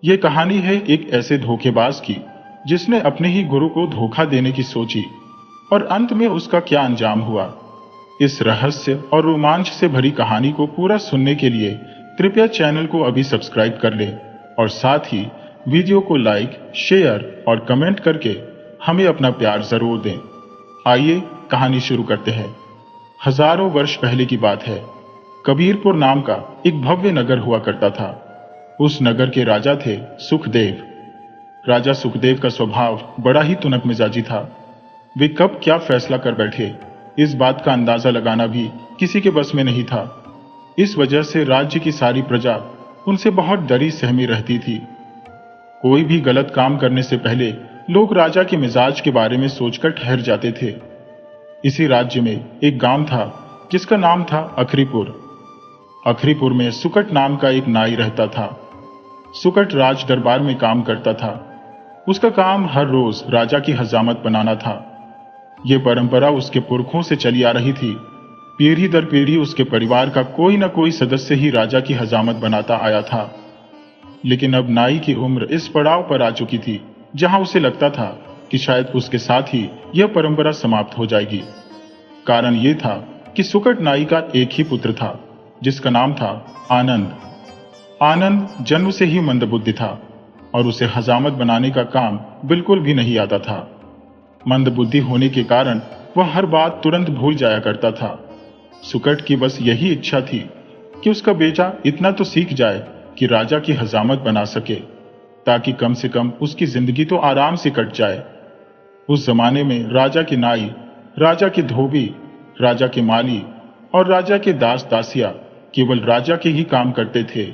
ये कहानी है एक ऐसे धोखेबाज की जिसने अपने ही गुरु को धोखा देने की सोची और अंत में उसका क्या अंजाम हुआ। इस रहस्य और रोमांच से भरी कहानी को पूरा सुनने के लिए कृपया चैनल को अभी सब्सक्राइब कर लें और साथ ही वीडियो को लाइक, शेयर और कमेंट करके हमें अपना प्यार जरूर दें। आइए कहानी शुरू करते हैं। हजारों वर्ष पहले की बात है। कबीरपुर नाम का एक भव्य नगर हुआ करता था। उस नगर के राजा थे सुखदेव। राजा सुखदेव का स्वभाव बड़ा ही तुनक मिजाजी था। वे कब क्या फैसला कर बैठे, इस बात का अंदाजा लगाना भी किसी के बस में नहीं था। इस वजह से राज्य की सारी प्रजा उनसे बहुत डरी सहमी रहती थी। कोई भी गलत काम करने से पहले लोग राजा के मिजाज के बारे में सोचकर ठहर जाते थे। इसी राज्य में एक गांव था जिसका नाम था अखरीपुर। अखरीपुर में सुकट नाम का एक नाई रहता था। सुकट राज दरबार में काम करता था। उसका काम हर रोज राजा की हजामत बनाना था। यह परंपरा उसके पुरखों से चली आ रही थी। पीढ़ी दर पीढ़ी उसके परिवार का कोई न कोई सदस्य ही राजा की हजामत बनाता आया था। लेकिन अब नाई की उम्र इस पड़ाव पर आ चुकी थी जहां उसे लगता था कि शायद उसके साथ ही यह परंपरा समाप्त हो जाएगी। कारण यह था कि सुकट नाई का एक ही पुत्र था जिसका नाम था आनंद। आनंद जन्म से ही मंदबुद्धि था और उसे हजामत बनाने का काम बिल्कुल भी नहीं आता था। मंदबुद्धि होने के कारण वह हर बात तुरंत भूल जाया करता था। सुकट की बस यही इच्छा थी कि उसका बेटा इतना तो सीख जाए कि राजा की हजामत बना सके, ताकि कम से कम उसकी जिंदगी तो आराम से कट जाए। उस जमाने में राजा के नाई, राजा के धोबी, राजा के माली और राजा के दास दासिया केवल राजा के ही काम करते थे।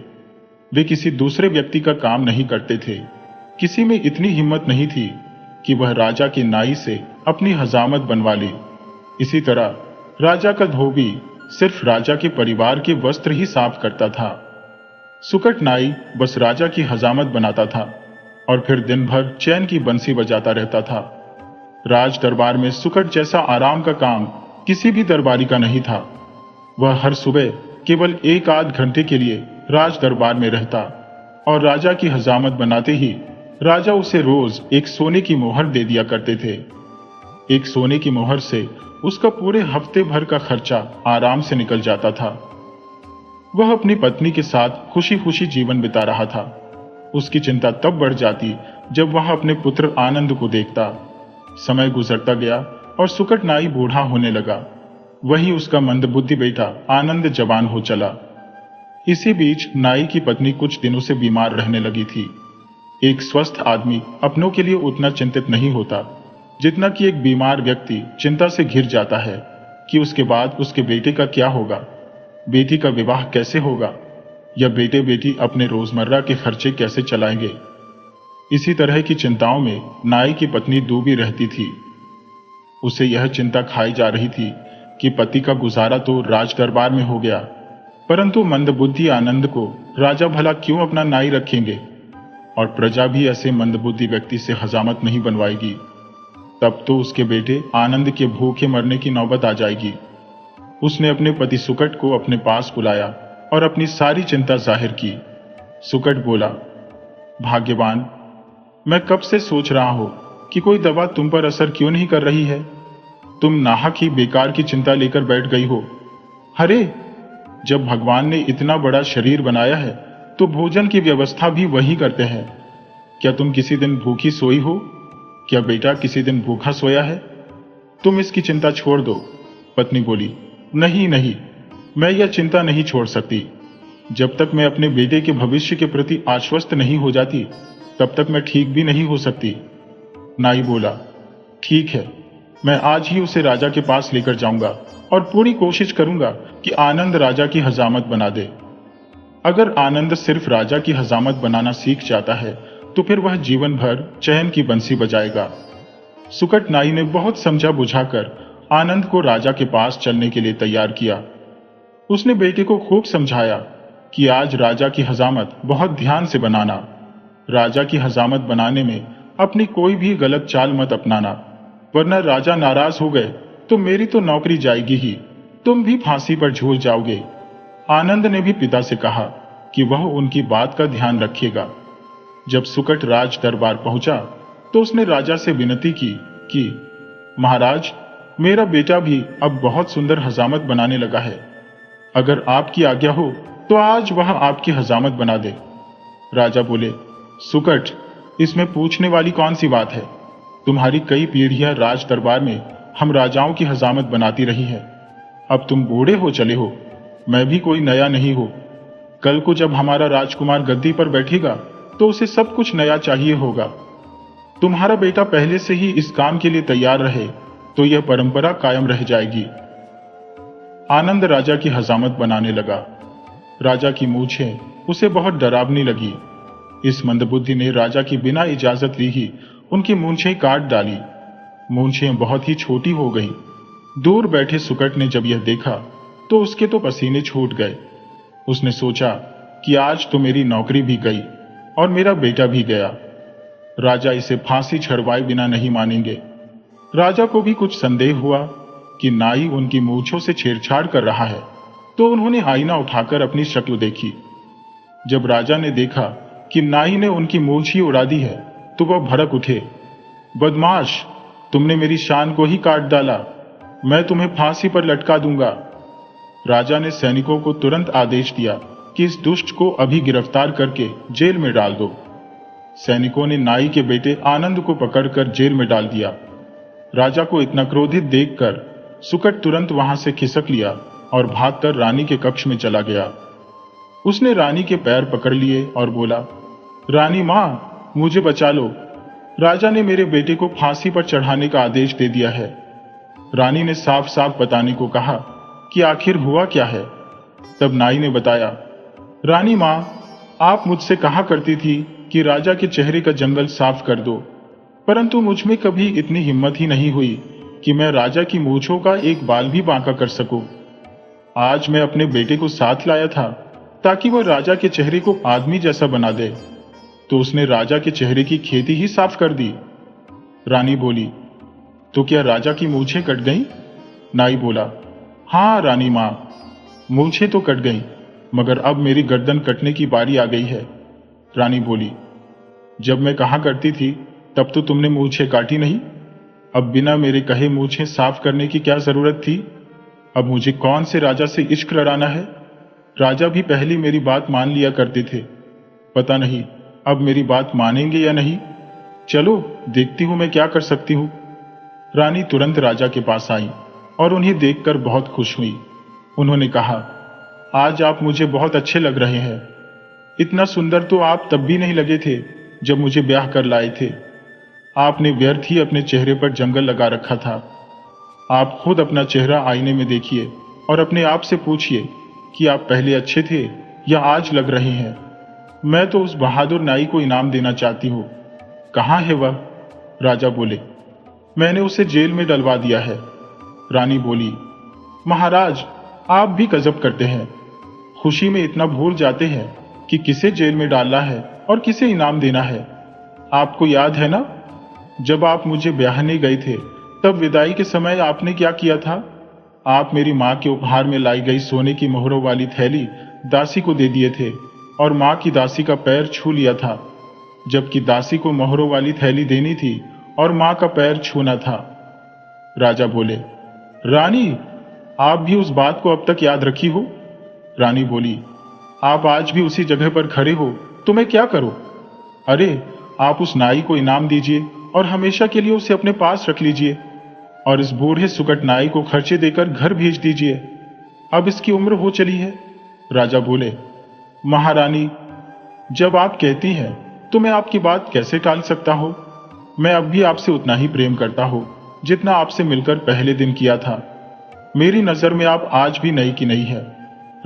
वे किसी दूसरे व्यक्ति का काम नहीं करते थे। किसी में इतनी हिम्मत नहीं थी कि वह राजा के नाई से अपनी हजामत बनवा ले। इसी तरह राजा का धोबी सिर्फ राजा के परिवार के वस्त्र ही साफ करता था। सुकट नाई बस राजा की हजामत बनाता था और फिर दिन भर चैन की बंसी बजाता रहता था। राज दरबार में सुकट जैसा आराम का काम किसी भी दरबारी का नहीं था। वह हर सुबह केवल एक आध घंटे के लिए राज दरबार में रहता और राजा की हजामत बनाते ही राजा उसे रोज एक सोने की मोहर दे दिया करते थे। एक सोने की मोहर से उसका पूरे हफ्ते भर का खर्चा आराम से निकल जाता था। वह अपनी पत्नी के साथ खुशी खुशी जीवन बिता रहा था। उसकी चिंता तब बढ़ जाती जब वह अपने पुत्र आनंद को देखता। समय गुजरता गया और सुकट नाई बूढ़ा होने लगा। वहीं उसका मंदबुद्धि बेटा आनंद जवान हो चला। इसी बीच नाई की पत्नी कुछ दिनों से बीमार रहने लगी थी। एक स्वस्थ आदमी अपनों के लिए उतना चिंतित नहीं होता जितना कि एक बीमार व्यक्ति चिंता से घिर जाता है कि उसके बाद उसके बेटे का क्या होगा, बेटी का विवाह कैसे होगा, या बेटे बेटी अपने रोजमर्रा के खर्चे कैसे चलाएंगे। इसी तरह की चिंताओं में नाई की पत्नी डूबी रहती थी। उसे यह चिंता खाई जा रही थी कि पति का गुजारा तो राज दरबार में हो गया, परंतु मंदबुद्धि आनंद को राजा भला क्यों अपना नाई रखेंगे, और प्रजा भी ऐसे मंदबुद्धि व्यक्ति से हजामत नहीं बनवाएगी। तब तो उसके बेटे आनंद के भूखे मरने की नौबत आ जाएगी। उसने अपने पति सुकट को अपने पास बुलाया और अपनी सारी चिंता जाहिर की। सुकट बोला, भाग्यवान, मैं कब से सोच रहा हूं कि कोई दवा तुम पर असर क्यों नहीं कर रही है। तुम नाहक ही बेकार की चिंता लेकर बैठ गई हो। अरे, जब भगवान ने इतना बड़ा शरीर बनाया है तो भोजन की व्यवस्था भी वही करते हैं। क्या तुम किसी दिन भूखी सोई हो? क्या बेटा किसी दिन भूखा सोया है? तुम इसकी चिंता छोड़ दो। पत्नी बोली, नहीं नहीं, मैं यह चिंता नहीं छोड़ सकती। जब तक मैं अपने बेटे के भविष्य के प्रति आश्वस्त नहीं हो जाती तब तक मैं ठीक भी नहीं हो सकती। नाई बोला, ठीक है, मैं आज ही उसे राजा के पास लेकर जाऊंगा और पूरी कोशिश करूंगा कि आनंद राजा की हजामत बना दे। अगर आनंद सिर्फ राजा की हजामत बनाना सीख जाता है तो फिर वह जीवन भर चैन की बंसी बजाएगा। सुकट नाई ने बहुत समझा बुझाकर आनंद को राजा के पास चलने के लिए तैयार किया। उसने बेटे को खूब समझाया कि आज राजा की हजामत बहुत ध्यान से बनाना। राजा की हजामत बनाने में अपनी कोई भी गलत चाल मत अपनाना, वरना राजा नाराज हो गए तो मेरी तो नौकरी जाएगी ही, तुम भी फांसी पर झूल जाओगे। आनंद ने भी पिता से कहा कि वह उनकी बात का ध्यान रखिएगा। जब सुकट राज दरबार पहुंचा तो उसने राजा से विनती की कि महाराज, मेरा बेटा भी अब बहुत सुंदर हजामत बनाने लगा है। अगर आपकी आज्ञा हो तो आज वह आपकी हजामत बना दे। राजा बोले, सुकट, इसमें पूछने वाली कौन सी बात है? तुम्हारी कई पीढ़ियां राज दरबार में हम राजाओं की हजामत बनाती रही है। अब तुम बूढ़े हो चले हो, मैं भी कोई नया नहीं हूं। कल को जब हमारा राजकुमार गद्दी पर बैठेगा तो उसे सब कुछ नया चाहिए होगा। तुम्हारा बेटा पहले से ही इस काम के लिए तैयार रहे तो यह परंपरा कायम रह जाएगी। आनंद राजा की हजामत बनाने लगा। राजा की मूछें उसे बहुत डरावनी लगी। इस मंदबुद्धि ने राजा की बिना इजाजत ली ही उनकी मूंछें काट डाली। मूंछें बहुत ही छोटी हो गई। दूर बैठे सुकट ने जब यह देखा तो उसके तो पसीने छूट गए। उसने सोचा कि आज तो मेरी नौकरी भी गई और मेरा बेटा भी गया। राजा इसे फांसी छड़वाए बिना नहीं मानेंगे। राजा को भी कुछ संदेह हुआ कि नाई उनकी मूंछों से छेड़छाड़ कर रहा है, तो उन्होंने आईना उठाकर अपनी शक्ल देखी। जब राजा ने देखा कि नाई ने उनकी मूंछ ही उड़ा दी है तो वह भड़क उठे। बदमाश, तुमने मेरी शान को ही काट डाला। मैं तुम्हें फांसी पर लटका दूंगा। राजा ने सैनिकों को तुरंत आदेश दिया कि इस दुष्ट को अभी गिरफ्तार करके जेल में डाल दो। सैनिकों ने नाई के बेटे आनंद को पकड़कर जेल में डाल दिया। राजा को इतना क्रोधित देखकर सुकट तुरंत वहां से खिसक लिया और भागकर रानी के कक्ष में चला गया। उसने रानी के पैर पकड़ लिए और बोला, रानी मां, मुझे बचा लो। राजा ने मेरे बेटे को फांसी पर चढ़ाने का आदेश दे दिया है। रानी ने साफ साफ बताने को कहा कि आखिर हुआ क्या है। तब नाई ने बताया, रानी मां, आप मुझसे कहा करती थी कि राजा के चेहरे का जंगल साफ कर दो, परंतु मुझ में कभी इतनी हिम्मत ही नहीं हुई कि मैं राजा की मूंछों का एक बाल भी बांका कर सकूं। आज मैं अपने बेटे को साथ लाया था ताकि वह राजा के चेहरे को आदमी जैसा बना दे, तो उसने राजा के चेहरे की खेती ही साफ कर दी। रानी बोली, तो क्या राजा की मूंछें कट गईं? नाई बोला, हाँ रानी मां, मूंछें तो कट गईं, मगर अब मेरी गर्दन कटने की बारी आ गई है। रानी बोली, जब मैं कहा करती थी तब तो तुमने मूंछें काटी नहीं। अब बिना मेरे कहे मूंछें साफ करने की क्या जरूरत थी? अब मुझे कौन से राजा से इश्क लड़ाना है? राजा भी पहले मेरी बात मान लिया करते थे। पता नहीं अब मेरी बात मानेंगे या नहीं। चलो देखती हूं मैं क्या कर सकती हूं। रानी तुरंत राजा के पास आई और उन्हें देखकर बहुत खुश हुई। उन्होंने कहा, आज आप मुझे बहुत अच्छे लग रहे हैं। इतना सुंदर तो आप तब भी नहीं लगे थे जब मुझे ब्याह कर लाए थे। आपने व्यर्थ ही अपने चेहरे पर जंगल लगा रखा था। आप खुद अपना चेहरा आईने में देखिए और अपने आप से पूछिए कि आप पहले अच्छे थे या आज लग रहे हैं। मैं तो उस बहादुर नाई को इनाम देना चाहती हूँ। कहाँ है वह? राजा बोले, मैंने उसे जेल में डलवा दिया है। रानी बोली, महाराज, आप भी गजब करते हैं। खुशी में इतना भूल जाते हैं कि किसे जेल में डालना है और किसे इनाम देना है। आपको याद है ना, जब आप मुझे ब्याहने गए थे तब विदाई के समय आपने क्या किया था? आप मेरी माँ के उपहार में लाई गई सोने की मोहरों वाली थैली दासी को दे दिए थे और माँ की दासी का पैर छू लिया था, जबकि दासी को मोहरों वाली थैली देनी थी और माँ का पैर छूना था। राजा बोले, रानी, आप भी उस बात को अब तक याद रखी हो? रानी बोली, आप आज भी उसी जगह पर खड़े हो तो मैं क्या करूं? अरे, आप उस नाई को इनाम दीजिए और हमेशा के लिए उसे अपने पास रख लीजिए और इस बूढ़े सुकट नाई को खर्चे देकर घर भेज दीजिए। अब इसकी उम्र हो चली है। राजा बोले, महारानी, जब आप कहती हैं तो मैं आपकी बात कैसे टाल सकता हूं? मैं अब भी आपसे उतना ही प्रेम करता हूं जितना आपसे मिलकर पहले दिन किया था। मेरी नजर में आप आज भी नई की नई है।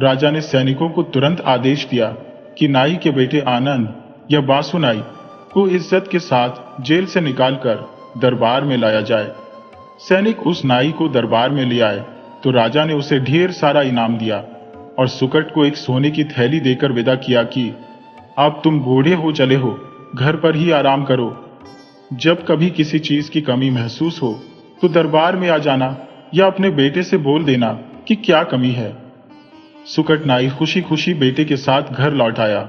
राजा ने सैनिकों को तुरंत आदेश दिया कि नाई के बेटे आनंद या बासु नाई को इज्जत के साथ जेल से निकालकर दरबार में लाया जाए। सैनिक उस नाई को दरबार में ले आए तो राजा ने उसे ढेर सारा इनाम दिया और सुकट को एक सोने की थैली देकर विदा किया कि अब तुम बूढ़े हो चले हो, घर पर ही आराम करो। जब कभी किसी चीज की कमी महसूस हो तो दरबार में आ जाना या अपने बेटे से बोल देना कि क्या कमी है। सुकट नाई खुशी खुशी बेटे के साथ घर लौट आया।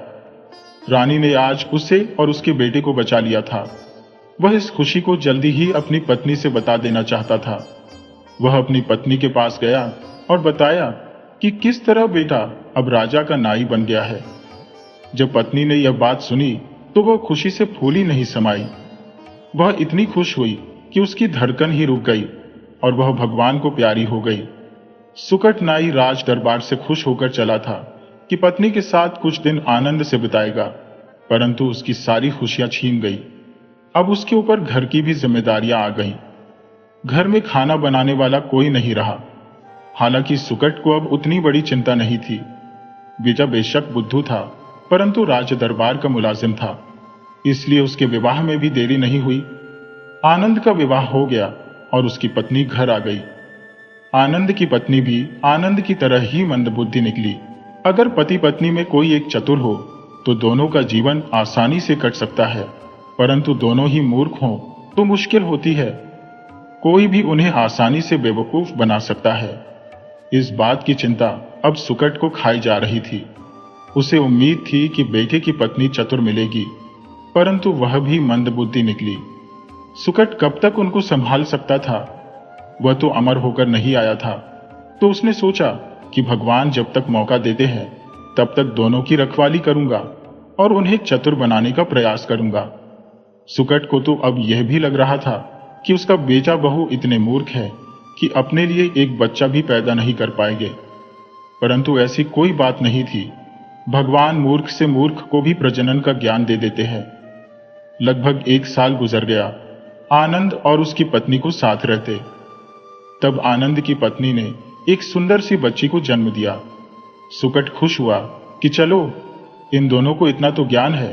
रानी ने आज उसे और उसके बेटे को बचा लिया था। वह इस खुशी को जल्दी ही अपनी पत्नी से बता देना चाहता था। वह अपनी पत्नी के पास गया और बताया कि किस तरह बेटा अब राजा का नाई बन गया है। जब पत्नी ने यह बात सुनी तो वह खुशी से फूली नहीं समाई। वह इतनी खुश हुई कि उसकी धड़कन ही रुक गई और वह भगवान को प्यारी हो गई। सुकट नाई राज दरबार से खुश होकर चला था कि पत्नी के साथ कुछ दिन आनंद से बिताएगा, परंतु उसकी सारी खुशियां छीन गई। अब उसके ऊपर घर की भी जिम्मेदारियां आ गईं। घर में खाना बनाने वाला कोई नहीं रहा। हालांकि सुकट को अब उतनी बड़ी चिंता नहीं थी। बेटा बेशक बुद्धू था, परंतु राज दरबार का मुलाजिम था, इसलिए उसके विवाह में भी देरी नहीं हुई। आनंद का विवाह हो गया और उसकी पत्नी घर आ गई। आनंद की पत्नी भी आनंद की तरह ही मंदबुद्धि निकली। अगर पति पत्नी में कोई एक चतुर हो तो दोनों का जीवन आसानी से कट सकता है, परंतु दोनों ही मूर्ख हों तो मुश्किल होती है। कोई भी उन्हें आसानी से बेवकूफ बना सकता है। इस बात की चिंता अब सुकट को खाई जा रही थी। उसे उम्मीद थी कि बेटे की पत्नी चतुर मिलेगी, परंतु वह भी मंदबुद्धि निकली। सुकट कब तक उनको संभाल सकता था? वह तो अमर होकर नहीं आया था। तो उसने सोचा कि भगवान जब तक मौका देते हैं तब तक दोनों की रखवाली करूंगा और उन्हें चतुर बनाने का प्रयास करूंगा। सुकट को तो अब यह भी लग रहा था कि उसका बेटा बहू इतने मूर्ख है कि अपने लिए एक बच्चा भी पैदा नहीं कर पाएंगे, परंतु ऐसी कोई बात नहीं थी। भगवान मूर्ख से मूर्ख को भी प्रजनन का ज्ञान दे देते हैं। लगभग 1 साल गुजर गया। आनंद और उसकी पत्नी को साथ रहते। तब आनंद की पत्नी ने एक सुंदर सी बच्ची को जन्म दिया। सुकट खुश हुआ कि चलो, इन दोनों को इतना तो ज्ञान है।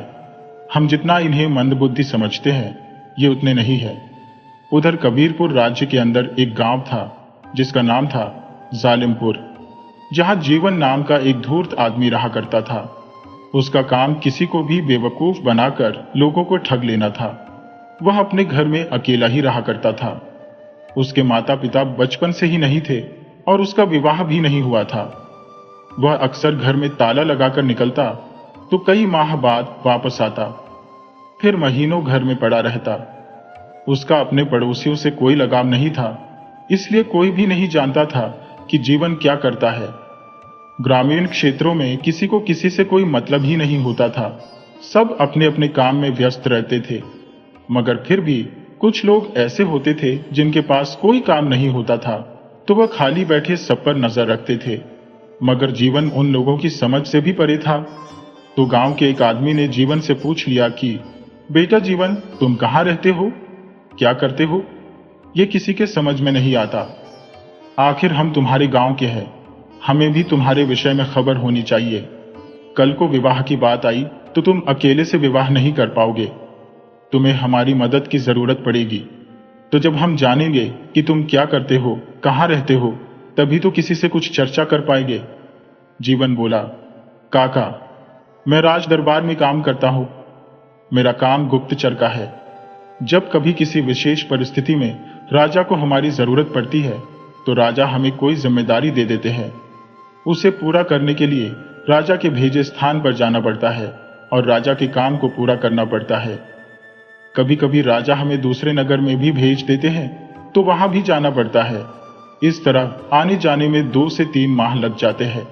हम जितना इन्हें मंदबुद्धि समझते हैं ये उतने नहीं है। उधर कबीरपुर राज्य के अंदर एक गांव था जिसका नाम था जालिमपुर, जहां जीवन नाम का एक धूर्त आदमी रहा करता था। उसका काम किसी को भी बेवकूफ बनाकर लोगों को ठग लेना था। वह अपने घर में अकेला ही रहा करता था। उसके माता पिता बचपन से ही नहीं थे और उसका विवाह भी नहीं हुआ था। वह अक्सर घर में ताला लगाकर निकलता तो कई माह बाद वापस आता, फिर महीनों घर में पड़ा रहता। उसका अपने पड़ोसियों से कोई लगाव नहीं था, इसलिए कोई भी नहीं जानता था कि जीवन क्या करता है। ग्रामीण क्षेत्रों में किसी को किसी से कोई मतलब ही नहीं होता था। सब अपने अपने काम में व्यस्त रहते थे, मगर फिर भी कुछ लोग ऐसे होते थे जिनके पास कोई काम नहीं होता था, तो वह खाली बैठे सब पर नजर रखते थे, मगर जीवन उन लोगों की समझ से भी परे था। तो गांव के एक आदमी ने जीवन से पूछ लिया कि बेटा जीवन, तुम कहाँ रहते हो, क्या करते हो? ये किसी के समझ में नहीं आता। आखिर हम तुम्हारे गांव के हैं, हमें भी तुम्हारे विषय में खबर होनी चाहिए। कल को विवाह की बात आई तो तुम अकेले से विवाह नहीं कर पाओगे, तुम्हें हमारी मदद की जरूरत पड़ेगी। तो जब हम जानेंगे कि तुम क्या करते हो, कहाँ रहते हो, तभी तो किसी से कुछ चर्चा कर पाएंगे। जीवन बोला, काका, मैं राज दरबार में काम करता हूं। मेरा काम गुप्तचर का है। जब कभी किसी विशेष परिस्थिति में राजा को हमारी जरूरत पड़ती है तो राजा हमें कोई जिम्मेदारी दे देते हैं। उसे पूरा करने के लिए राजा के भेजे स्थान पर जाना पड़ता है और राजा के काम को पूरा करना पड़ता है। कभी कभी राजा हमें दूसरे नगर में भी भेज देते हैं तो वहां भी जाना पड़ता है। इस तरह आने जाने में 2 से 3 माह लग जाते हैं।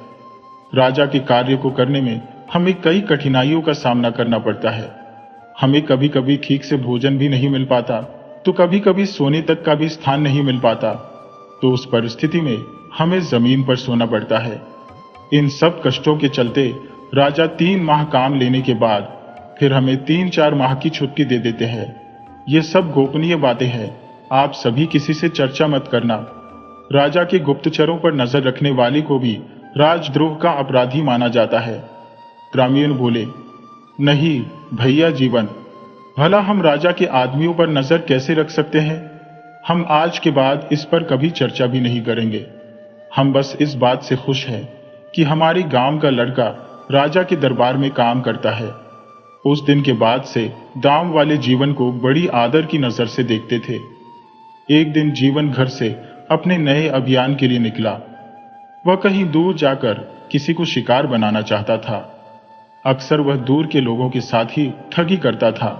राजा के कार्य को करने में हमें कई कठिनाइयों का सामना करना पड़ता है। हमें कभी कभी ठीक से भोजन भी नहीं मिल पाता, तो कभी कभी सोने तक का भी स्थान नहीं मिल पाता। तो उस परिस्थिति में हमें जमीन पर सोना पड़ता है। इन सब कष्टों के चलते राजा 3 माह काम लेने के बाद फिर हमें 3-4 माह की छुट्टी दे देते हैं। ये सब गोपनीय बातें हैं, आप सभी किसी से चर्चा मत करना। राजा के गुप्तचरों पर नजर रखने वाले को भी राजद्रोह का अपराधी माना जाता है। ग्रामीण बोले, नहीं भैया जीवन, भला हम राजा के आदमियों पर नजर कैसे रख सकते हैं? हम आज के बाद इस पर कभी चर्चा भी नहीं करेंगे। हम बस इस बात से खुश हैं कि हमारे गांव का लड़का राजा के दरबार में काम करता है। उस दिन के बाद से गांव वाले जीवन को बड़ी आदर की नजर से देखते थे। एक दिन जीवन घर से अपने नए अभियान के लिए निकला। वह कहीं दूर जाकर किसी को शिकार बनाना चाहता था। अक्सर वह दूर के लोगों के साथ ही ठगी करता था,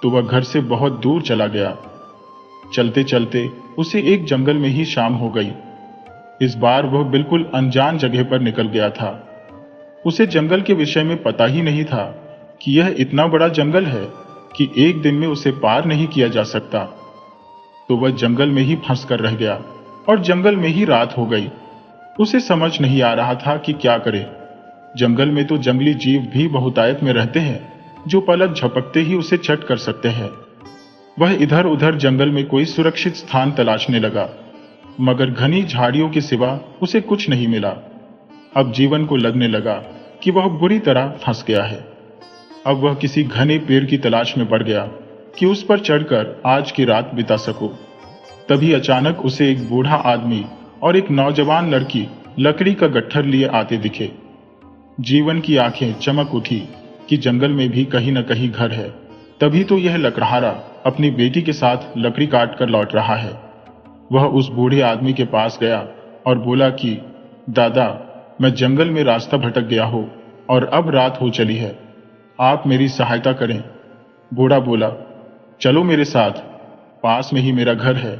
तो वह घर से बहुत दूर चला गया। चलते चलते उसे एक जंगल में ही शाम हो गई। इस बार वह बिल्कुल अनजान जगह पर निकल गया था। उसे जंगल के विषय में पता ही नहीं था कि यह इतना बड़ा जंगल है कि एक दिन में उसे पार नहीं किया जा सकता। तो वह जंगल में ही फंस कर रह गया और जंगल में ही रात हो गई। उसे समझ नहीं आ रहा था कि क्या करे। जंगल में तो जंगली जीव भी बहुतायत में रहते हैं, जो पलक झपकते ही उसे चट कर सकते हैं। वह इधर उधर जंगल में कोई सुरक्षित स्थान तलाशने लगा, मगर घनी झाड़ियों के सिवा उसे कुछ नहीं मिला। अब जीवन को लगने लगा कि वह बुरी तरह फंस गया है। अब वह किसी घने पेड़ की तलाश में पड़ गया कि उस पर चढ़कर आज की रात बिता सको। तभी अचानक उसे एक बूढ़ा आदमी और एक नौजवान लड़की लकड़ी का गट्ठर लिए आते दिखे। जीवन की आंखें चमक उठी कि जंगल में भी कहीं न कहीं घर है। तभी तो यह लकड़हारा अपनी बेटी के साथ लकड़ी काट कर लौट रहा है। वह उस बूढ़े आदमी के पास गया और बोला कि दादा, मैं जंगल में रास्ता भटक गया हूं और अब रात हो चली है, आप मेरी सहायता करें। बूढ़ा बोला, चलो मेरे साथ, पास में ही मेरा घर है।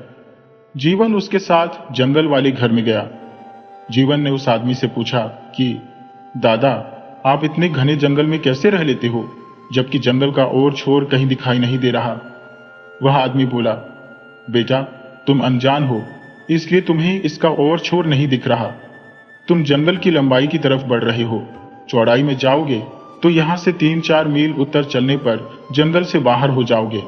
जीवन उसके साथ जंगल वाले घर में गया। जीवन ने उस आदमी से पूछा कि दादा, आप इतने घने जंगल में कैसे रह लेते हो, जबकि जंगल का और छोर कहीं दिखाई नहीं दे रहा। वह आदमी बोला, बेटा, तुम अनजान हो, इसलिए तुम्हें इसका और छोर नहीं दिख रहा। तुम जंगल की लंबाई की तरफ बढ़ रहे हो। चौड़ाई में जाओगे तो यहां से 3-4 मील उत्तर चलने पर जंगल से बाहर हो जाओगे।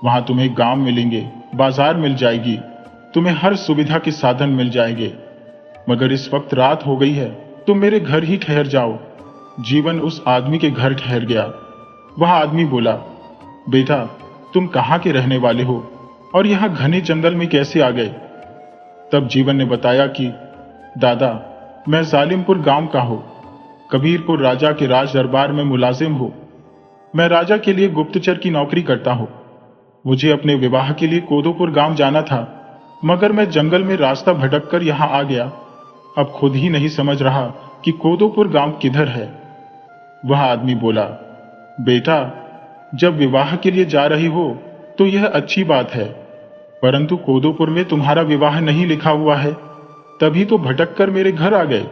वहां तुम्हें गांव मिलेंगे, बाजार मिल जाएगी, तुम्हें हर सुविधा के साधन मिल जाएंगे। मगर इस वक्त रात हो गई है, तुम मेरे घर ही ठहर जाओ। जीवन उस आदमी के घर ठहर गया। वह आदमी बोला, बेटा, तुम कहाँ के रहने वाले हो और यहाँ घने जंगल में कैसे आ गए? तब जीवन ने बताया कि दादा, मैं जालिमपुर गांव का हूं, कबीरपुर राजा के राज दरबार में मुलाजिम हूं। मैं राजा के लिए गुप्तचर की नौकरी करता हूं। मुझे अपने विवाह के लिए कोदोपुर गांव जाना था, मगर मैं जंगल में रास्ता भटक कर यहां आ गया। अब खुद ही नहीं समझ रहा कि कोदोपुर गांव किधर है। वह आदमी बोला, बेटा, जब विवाह के लिए जा रही हो तो यह अच्छी बात है, परंतु कोदोपुर में तुम्हारा विवाह नहीं लिखा हुआ है, तभी तो भटक कर मेरे घर आ गए।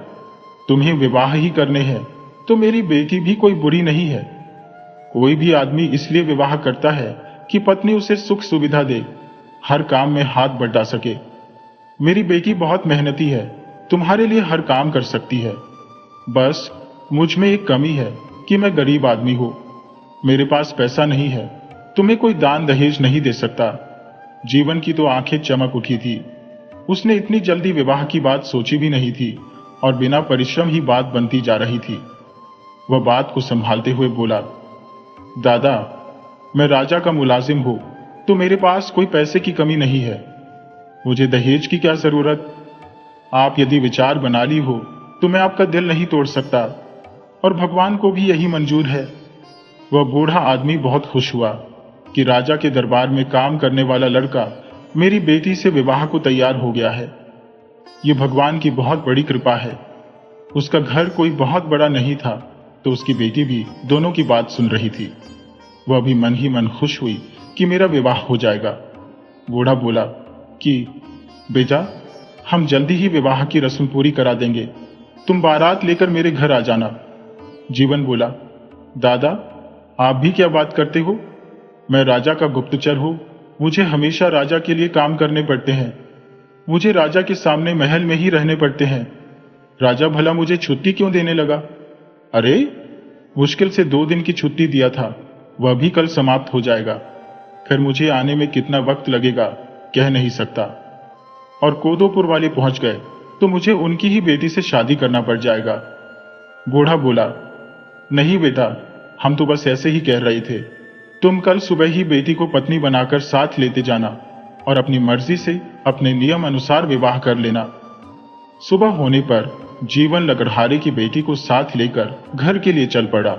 तुम्हें विवाह ही करने हैं तो मेरी बेटी भी कोई बुरी नहीं है। कोई भी आदमी इसलिए विवाह करता है कि पत्नी उसे सुख सुविधा दे, हर काम में हाथ बटा सके। मेरी बेटी बहुत मेहनती है, तुम्हारे लिए हर काम कर सकती है। बस मुझ में एक कमी है कि मैं गरीब आदमी हूं, मेरे पास पैसा नहीं है, तुम्हें कोई दान दहेज नहीं दे सकता। जीवन की तो आंखें चमक उठी थी। उसने इतनी जल्दी विवाह की बात सोची भी नहीं थी और बिना परिश्रम ही बात बनती जा रही थी। वह बात को संभालते हुए बोला, दादा, मैं राजा का मुलाजिम हूं, तो मेरे पास कोई पैसे की कमी नहीं है। मुझे दहेज की क्या जरूरत? आप यदि विचार बना ली हो तो मैं आपका दिल नहीं तोड़ सकता, और भगवान को भी यही मंजूर है। वह बूढ़ा आदमी बहुत खुश हुआ कि राजा के दरबार में काम करने वाला लड़का मेरी बेटी से विवाह को तैयार हो गया है। ये भगवान की बहुत बड़ी कृपा है। उसका घर कोई बहुत बड़ा नहीं था, तो उसकी बेटी भी दोनों की बात सुन रही थी। वह भी मन ही मन खुश हुई कि मेरा विवाह हो जाएगा। बूढ़ा बोला कि बेटा, हम जल्दी ही विवाह की रस्म पूरी करा देंगे, तुम बारात लेकर मेरे घर आ जाना। जीवन बोला, दादा, आप भी क्या बात करते हो? मैं राजा का गुप्तचर हूं, मुझे हमेशा राजा के लिए काम करने पड़ते हैं। मुझे राजा के सामने महल में ही रहने पड़ते हैं। राजा भला मुझे छुट्टी क्यों देने लगा? अरे, मुश्किल से 2 दिन की छुट्टी दिया था, वह भी कल समाप्त हो जाएगा। फिर मुझे आने में कितना वक्त लगेगा कह नहीं सकता। और कोदोपुर वाले पहुंच गए तो मुझे उनकी ही बेटी से शादी करना पड़ जाएगा। बूढ़ा बोला, नहीं बेटा, हम तो बस ऐसे ही कह रहे थे। तुम कल सुबह ही बेटी को पत्नी बनाकर साथ लेते जाना और अपनी मर्जी से अपने नियम अनुसार विवाह कर लेना। सुबह होने पर जीवन लकड़हारे की बेटी को साथ लेकर घर के लिए चल पड़ा।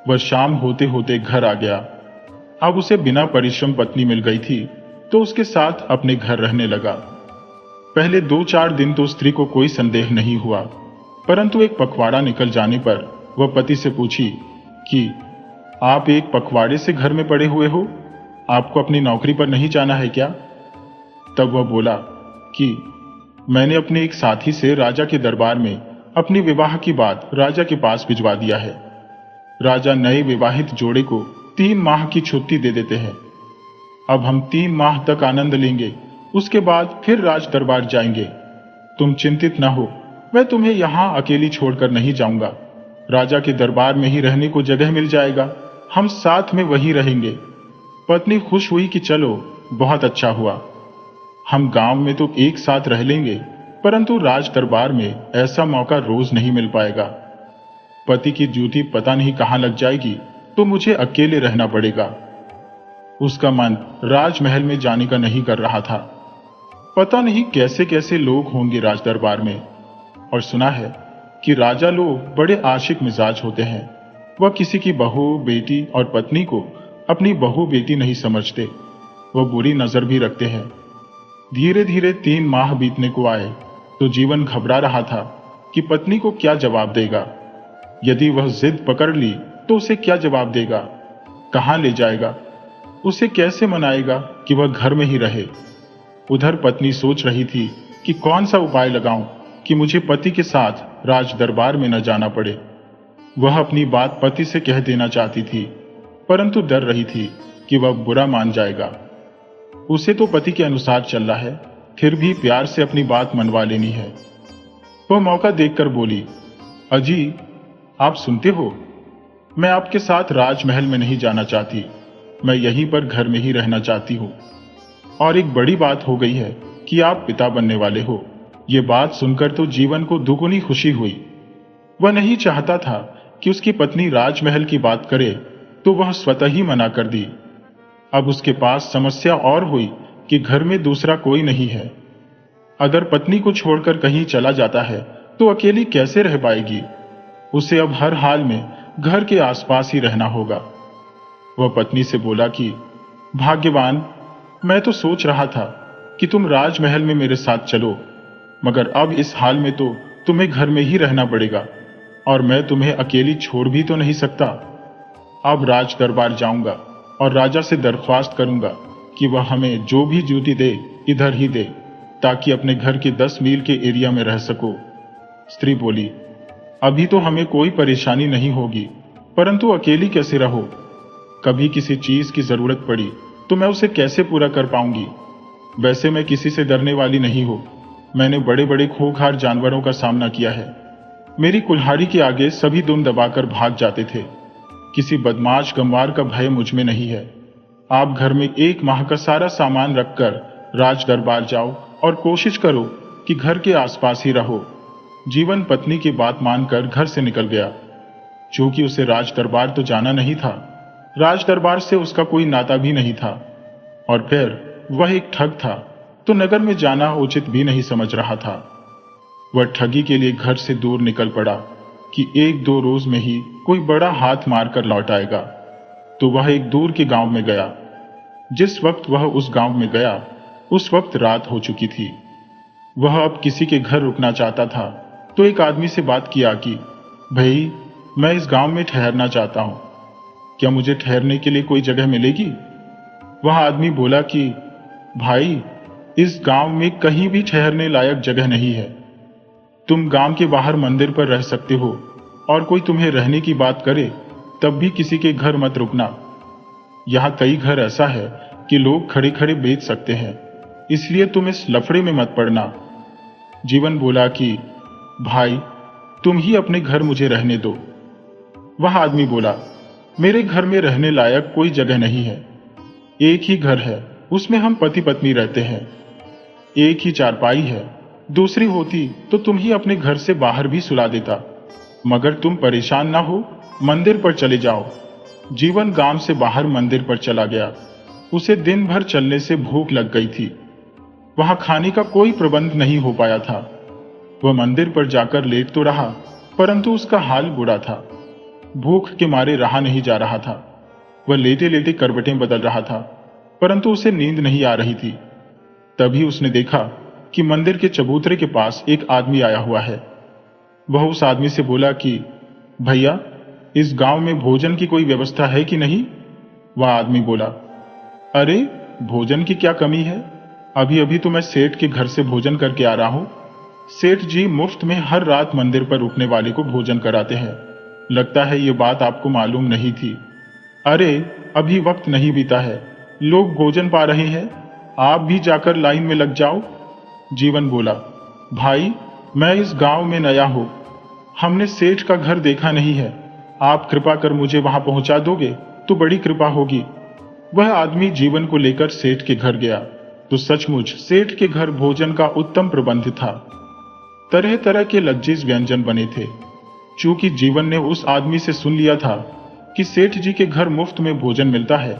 वह शाम होते होते घर आ गया। अब उसे बिना परिश्रम पत्नी मिल गई थी, तो उसके साथ अपने घर रहने लगा। पहले 2-4 दिन तो स्त्री को कोई संदेह नहीं हुआ, परंतु एक पखवाड़ा निकल जाने पर वह पति से पूछी कि आप एक पखवाड़े से घर में पड़े हुए हो, आपको अपनी नौकरी पर नहीं जाना है क्या? तब वह बोला कि मैंने अपने एक साथी से राजा के दरबार में अपनी विवाह की बात राजा के पास भिजवा दिया है। राजा नए विवाहित जोड़े को 3 माह की छुट्टी दे देते हैं। अब हम 3 माह तक आनंद लेंगे, उसके बाद फिर राज दरबार जाएंगे। तुम चिंतित न हो, मैं तुम्हें यहां अकेली छोड़कर नहीं जाऊंगा। राजा के दरबार में ही रहने को जगह मिल जाएगा, हम साथ में वहीं रहेंगे। पत्नी खुश हुई कि चलो बहुत अच्छा हुआ, हम गांव में तो एक साथ रह लेंगे, परंतु राज दरबार में ऐसा मौका रोज नहीं मिल पाएगा। पति की ड्यूटी पता नहीं कहां लग जाएगी तो मुझे अकेले रहना पड़ेगा। उसका मन राजमहल में जाने का नहीं कर रहा था। पता नहीं कैसे कैसे लोग होंगे राज दरबार में, और सुना है कि राजा लोग बड़े आशिक मिजाज होते हैं। वह किसी की बहू, बेटी और पत्नी को अपनी बहू बेटी नहीं समझते, वह बुरी नजर भी रखते हैं। धीरे धीरे 3 माह बीतने को आए तो जीवन घबरा रहा था कि पत्नी को क्या जवाब देगा। यदि वह जिद पकड़ ली तो उसे क्या जवाब देगा, कहां ले जाएगा, उसे कैसे मनाएगा कि वह घर में ही रहे। उधर पत्नी सोच रही थी कि कौन सा उपाय लगाऊं कि मुझे पति के साथ राज दरबार में न जाना पड़े। वह अपनी बात पति से कह देना चाहती थी, परंतु डर रही थी कि वह बुरा मान जाएगा। उसे तो पति के अनुसार चलना है, फिर भी प्यार से अपनी बात मनवा लेनी है। वह मौका देखकर बोली, अजी आप सुनते हो, मैं आपके साथ राजमहल में नहीं जाना चाहती, मैं यहीं पर घर में ही रहना चाहती हूँ। और एक बड़ी बात हो गई है कि आप पिता बनने वाले हो। ये बात सुनकर तो जीवन को दुगुनी खुशी हुई। वह नहीं चाहता था कि उसकी पत्नी राजमहल की बात करे, तो वह स्वतः ही मना कर दी। अब उसके पास समस्या और हुई कि घर में दूसरा कोई नहीं है। अगर पत्नी को छोड़कर कहीं चला जाता है तो अकेली कैसे रह पाएगी। उसे अब हर हाल में घर के आसपास ही रहना होगा। वह पत्नी से बोला कि भाग्यवान, मैं तो सोच रहा था कि तुम राजमहल में मेरे साथ चलो, मगर अब इस हाल में तो तुम्हें घर में ही रहना पड़ेगा और मैं तुम्हें अकेली छोड़ भी तो नहीं सकता। अब राज दरबार जाऊंगा और राजा से दरख्वास्त करूंगा कि वह हमें जो भी ड्यूटी दे इधर ही दे, ताकि अपने घर के 10 मील के एरिया में रह सको। स्त्री बोली, अभी तो हमें कोई परेशानी नहीं होगी, परंतु अकेली कैसे रहो। कभी किसी चीज की जरूरत पड़ी तो मैं उसे कैसे पूरा कर पाऊंगी। वैसे मैं किसी से डरने वाली नहीं हूं, मैंने बड़े बड़े खूंखार जानवरों का सामना किया है। मेरी कुल्हाड़ी के आगे सभी दुम दबाकर भाग जाते थे। किसी बदमाश गंवार का भय मुझ में नहीं है। आप घर में 1 माह का सारा सामान रखकर राज दरबार जाओ और कोशिश करो कि घर के आसपास ही रहो। जीवन पत्नी की बात मानकर घर से निकल गया। चूंकि उसे राज दरबार तो जाना नहीं था, राज दरबार से उसका कोई नाता भी नहीं था, और फिर वह एक ठग था, तो नगर में जाना उचित भी नहीं समझ रहा था। वह ठगी के लिए घर से दूर निकल पड़ा कि 1-2 रोज में ही कोई बड़ा हाथ मारकर लौट आएगा। तो वह एक दूर के गांव में गया। जिस वक्त वह उस गांव में गया उस वक्त रात हो चुकी थी। वह अब किसी के घर रुकना चाहता था, तो एक आदमी से बात किया कि भाई, मैं इस गांव में ठहरना चाहता हूं, क्या मुझे ठहरने के लिए कोई जगह मिलेगी। वह आदमी बोला कि भाई, इस गांव में कहीं भी ठहरने लायक जगह नहीं है। तुम गांव के बाहर मंदिर पर रह सकते हो, और कोई तुम्हें रहने की बात करे तब भी किसी के घर मत रुकना। यहां कई घर ऐसा है कि लोग खड़े खड़े बेच सकते हैं, इसलिए तुम इस लफड़े में मत पड़ना। जीवन बोला कि भाई, तुम ही अपने घर मुझे रहने दो। वह आदमी बोला, मेरे घर में रहने लायक कोई जगह नहीं है। एक ही घर है, उसमें हम पति पत्नी रहते हैं। एक ही चारपाई है, दूसरी होती तो तुम ही अपने घर से बाहर भी सुला देता, मगर तुम परेशान ना हो, मंदिर पर चले जाओ। जीवन गांव से बाहर मंदिर पर चला गया। उसे दिन भर चलने से भूख लग गई थी। वहां खाने का कोई प्रबंध नहीं हो पाया था। वह मंदिर पर जाकर लेट तो रहा, परंतु उसका हाल बुरा था। भूख के मारे रहा नहीं जा रहा था। वह लेटे लेटे करवटें बदल रहा था, परंतु उसे नींद नहीं आ रही थी। तभी उसने देखा कि मंदिर के चबूतरे के पास एक आदमी आया हुआ है। वह उस आदमी से बोला कि भैया, इस गांव में भोजन की कोई व्यवस्था है कि नहीं? वह आदमी बोला, अरे भोजन की क्या कमी है? अभी अभी तो मैं सेठ के घर से भोजन करके आ रहा हूं। सेठ जी मुफ्त में हर रात मंदिर पर रुकने वाले को भोजन कराते हैं। लगता है ये बात आपको मालूम नहीं थी। अरे अभी वक्त नहीं बीता है, लोग भोजन पा रहे हैं, आप भी जाकर लाइन में लग जाओ। जीवन बोला, भाई मैं इस गांव में नया हूं, हमने सेठ का घर देखा नहीं है, आप कृपा कर मुझे वहां पहुंचा दोगे तो बड़ी कृपा होगी। वह आदमी जीवन को लेकर सेठ के घर गया तो सचमुच सेठ के घर भोजन का उत्तम प्रबंध था। तरह तरह के लजीज व्यंजन बने थे। चूंकि जीवन ने उस आदमी से सुन लिया था कि सेठ जी के घर मुफ्त में भोजन मिलता है,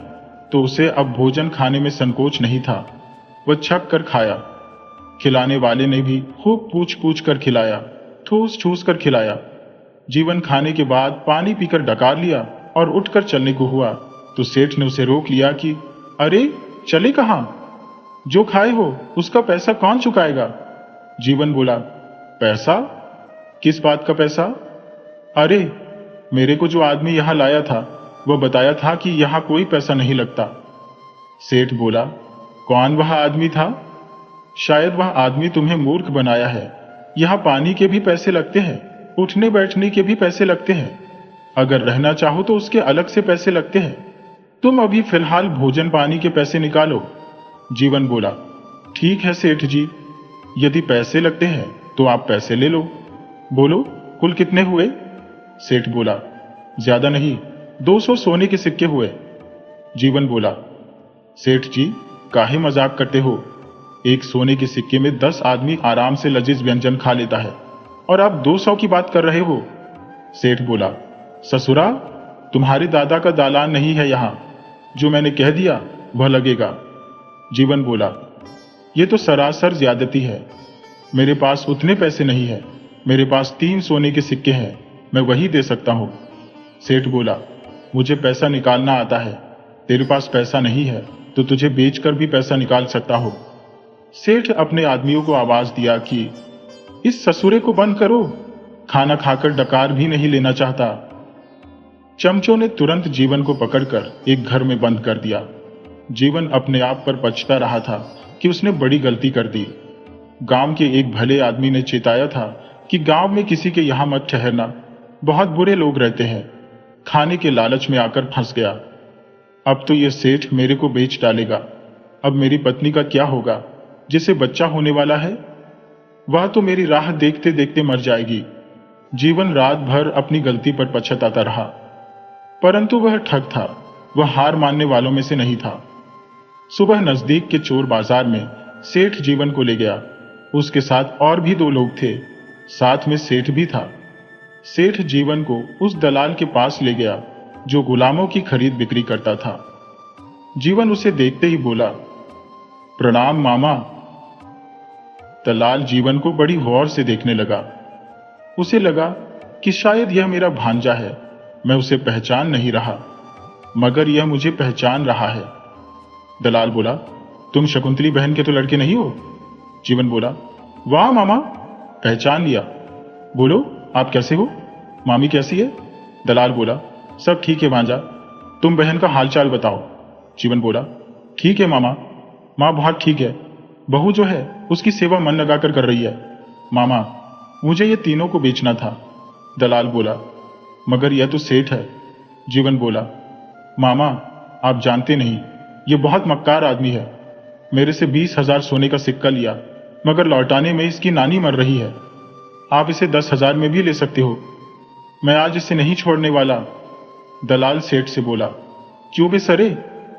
तो उसे अब भोजन खाने में संकोच नहीं था। वह छक कर खाया। खिलाने वाले ने भी खूब पूछ पूछ कर खिलाया, ठूस ठूस कर खिलाया। जीवन खाने के बाद पानी पीकर डकार लिया और उठकर चलने को हुआ तो सेठ ने उसे रोक लिया कि अरे चले कहां? जो खाए हो उसका पैसा कौन चुकाएगा? जीवन बोला, पैसा? किस बात का पैसा? अरे मेरे को जो आदमी यहां लाया था वह बताया था कि यहां कोई पैसा नहीं लगता। सेठ बोला, कौन वह आदमी था? शायद वह आदमी तुम्हें मूर्ख बनाया है। यहां पानी के भी पैसे लगते हैं, उठने बैठने के भी पैसे लगते हैं, अगर रहना चाहो तो उसके अलग से पैसे लगते हैं। तुम अभी फिलहाल भोजन पानी के पैसे निकालो। जीवन बोला, ठीक है सेठ जी, यदि पैसे लगते हैं तो आप पैसे ले लो। बोलो कुल कितने हुए? सेठ बोला, ज्यादा नहीं, 200 सोने के सिक्के हुए। जीवन बोला, सेठ जी काहे मजाक करते हो? एक सोने के सिक्के में 10 आदमी आराम से लजीज व्यंजन खा लेता है और आप 200 की बात कर रहे हो। सेठ बोला, ससुरा तुम्हारे दादा का दालान नहीं है यहां, जो मैंने कह दिया वह लगेगा। जीवन बोला, यह तो सरासर ज्यादती है, मेरे पास उतने पैसे नहीं है, मेरे पास 3 सोने के सिक्के हैं, मैं वही दे सकता हूं। सेठ बोला, मुझे पैसा निकालना आता है, तेरे पास पैसा नहीं है तो तुझे बेचकर भी पैसा निकाल सकता हो। सेठ अपने आदमियों को आवाज दिया कि इस ससुरे को बंद करो, खाना खाकर डकार भी नहीं लेना चाहता। चमचों ने तुरंत जीवन को पकड़कर एक घर में बंद कर दिया। जीवन अपने आप पर पछता रहा था कि उसने बड़ी गलती कर दी। गांव के एक भले आदमी ने चेताया था कि गांव में किसी के यहां मत ठहरना, बहुत बुरे लोग रहते हैं। खाने के लालच में आकर फंस गया। अब तो यह सेठ मेरे को बेच डालेगा। अब मेरी पत्नी का क्या होगा, जिसे बच्चा होने वाला है? वह तो मेरी राह देखते देखते मर जाएगी। जीवन रात भर अपनी गलती पर पछताता रहा, परंतु वह ठग था, वह हार मानने वालों में से नहीं था। सुबह नजदीक के चोर बाजार में सेठ जीवन को ले गया। उसके साथ और भी 2 लोग थे, साथ में सेठ भी था। सेठ जीवन को उस दलाल के पास ले गया जो गुलामों की खरीद बिक्री करता था। जीवन उसे देखते ही बोला, प्रणाम मामा। दलाल जीवन को बड़ी गौर से देखने लगा। उसे लगा कि शायद यह मेरा भांजा है, मैं उसे पहचान नहीं रहा, मगर यह मुझे पहचान रहा है। दलाल बोला, तुम शकुंतली बहन के तो लड़के नहीं हो? जीवन बोला, वाह मामा, पहचान लिया। बोलो आप कैसे हो, मामी कैसी है? दलाल बोला, सब ठीक है भांजा, तुम बहन का हालचाल बताओ। जीवन बोला, ठीक है मामा, माँ बहुत ठीक है, बहू जो है उसकी सेवा मन लगाकर कर रही है। मामा मुझे ये तीनों को बेचना था। दलाल बोला, मगर यह तो सेठ है। जीवन बोला, मामा आप जानते नहीं, ये बहुत मक्कार आदमी है। मेरे से 20,000 सोने का सिक्का लिया, मगर लौटाने में इसकी नानी मर रही है। आप इसे 10,000 में भी ले सकते हो, मैं आज इसे नहीं छोड़ने वाला। दलाल सेठ से बोला, क्यों बे सरे,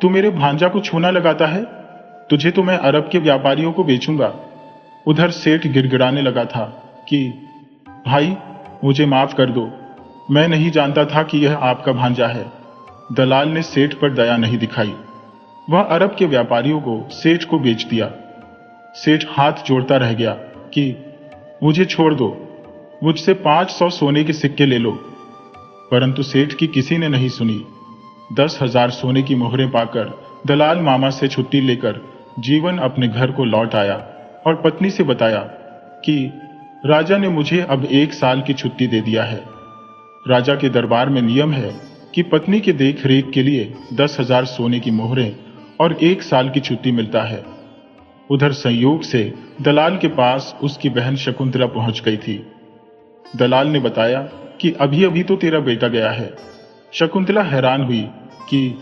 तू मेरे भांजा को छूना लगाता है? तुझे तो मैं अरब के व्यापारियों को बेचूंगा। उधर सेठ गिड़गिड़ाने लगा था कि भाई मुझे माफ कर दो, मैं नहीं जानता था कि यह आपका भांजा है। दलाल ने सेठ पर दया नहीं दिखाई, वह अरब के व्यापारियों को सेठ को बेच दिया। सेठ हाथ जोड़ता रह गया कि मुझे छोड़ दो, मुझसे 500 सोने के सिक्के ले लो, परंतु सेठ की किसी ने नहीं सुनी। 10,000 सोने की मोहरें पाकर दलाल मामा से छुट्टी लेकर जीवन अपने घर को लौट आया और पत्नी से बताया कि राजा ने मुझे अब 1 साल की छुट्टी दे दिया है। राजा के दरबार में नियम है कि पत्नी के देख रेख के लिए 10,000 सोने की मोहरें और 1 साल की छुट्टी मिलता है। उधर संयोग से दलाल के पास उसकी बहन शकुंतला पहुंच गई थी। दलाल ने बताया कि अभी अभी तो तेरा बेटा गया है। शकुंतला हैरान हुई कि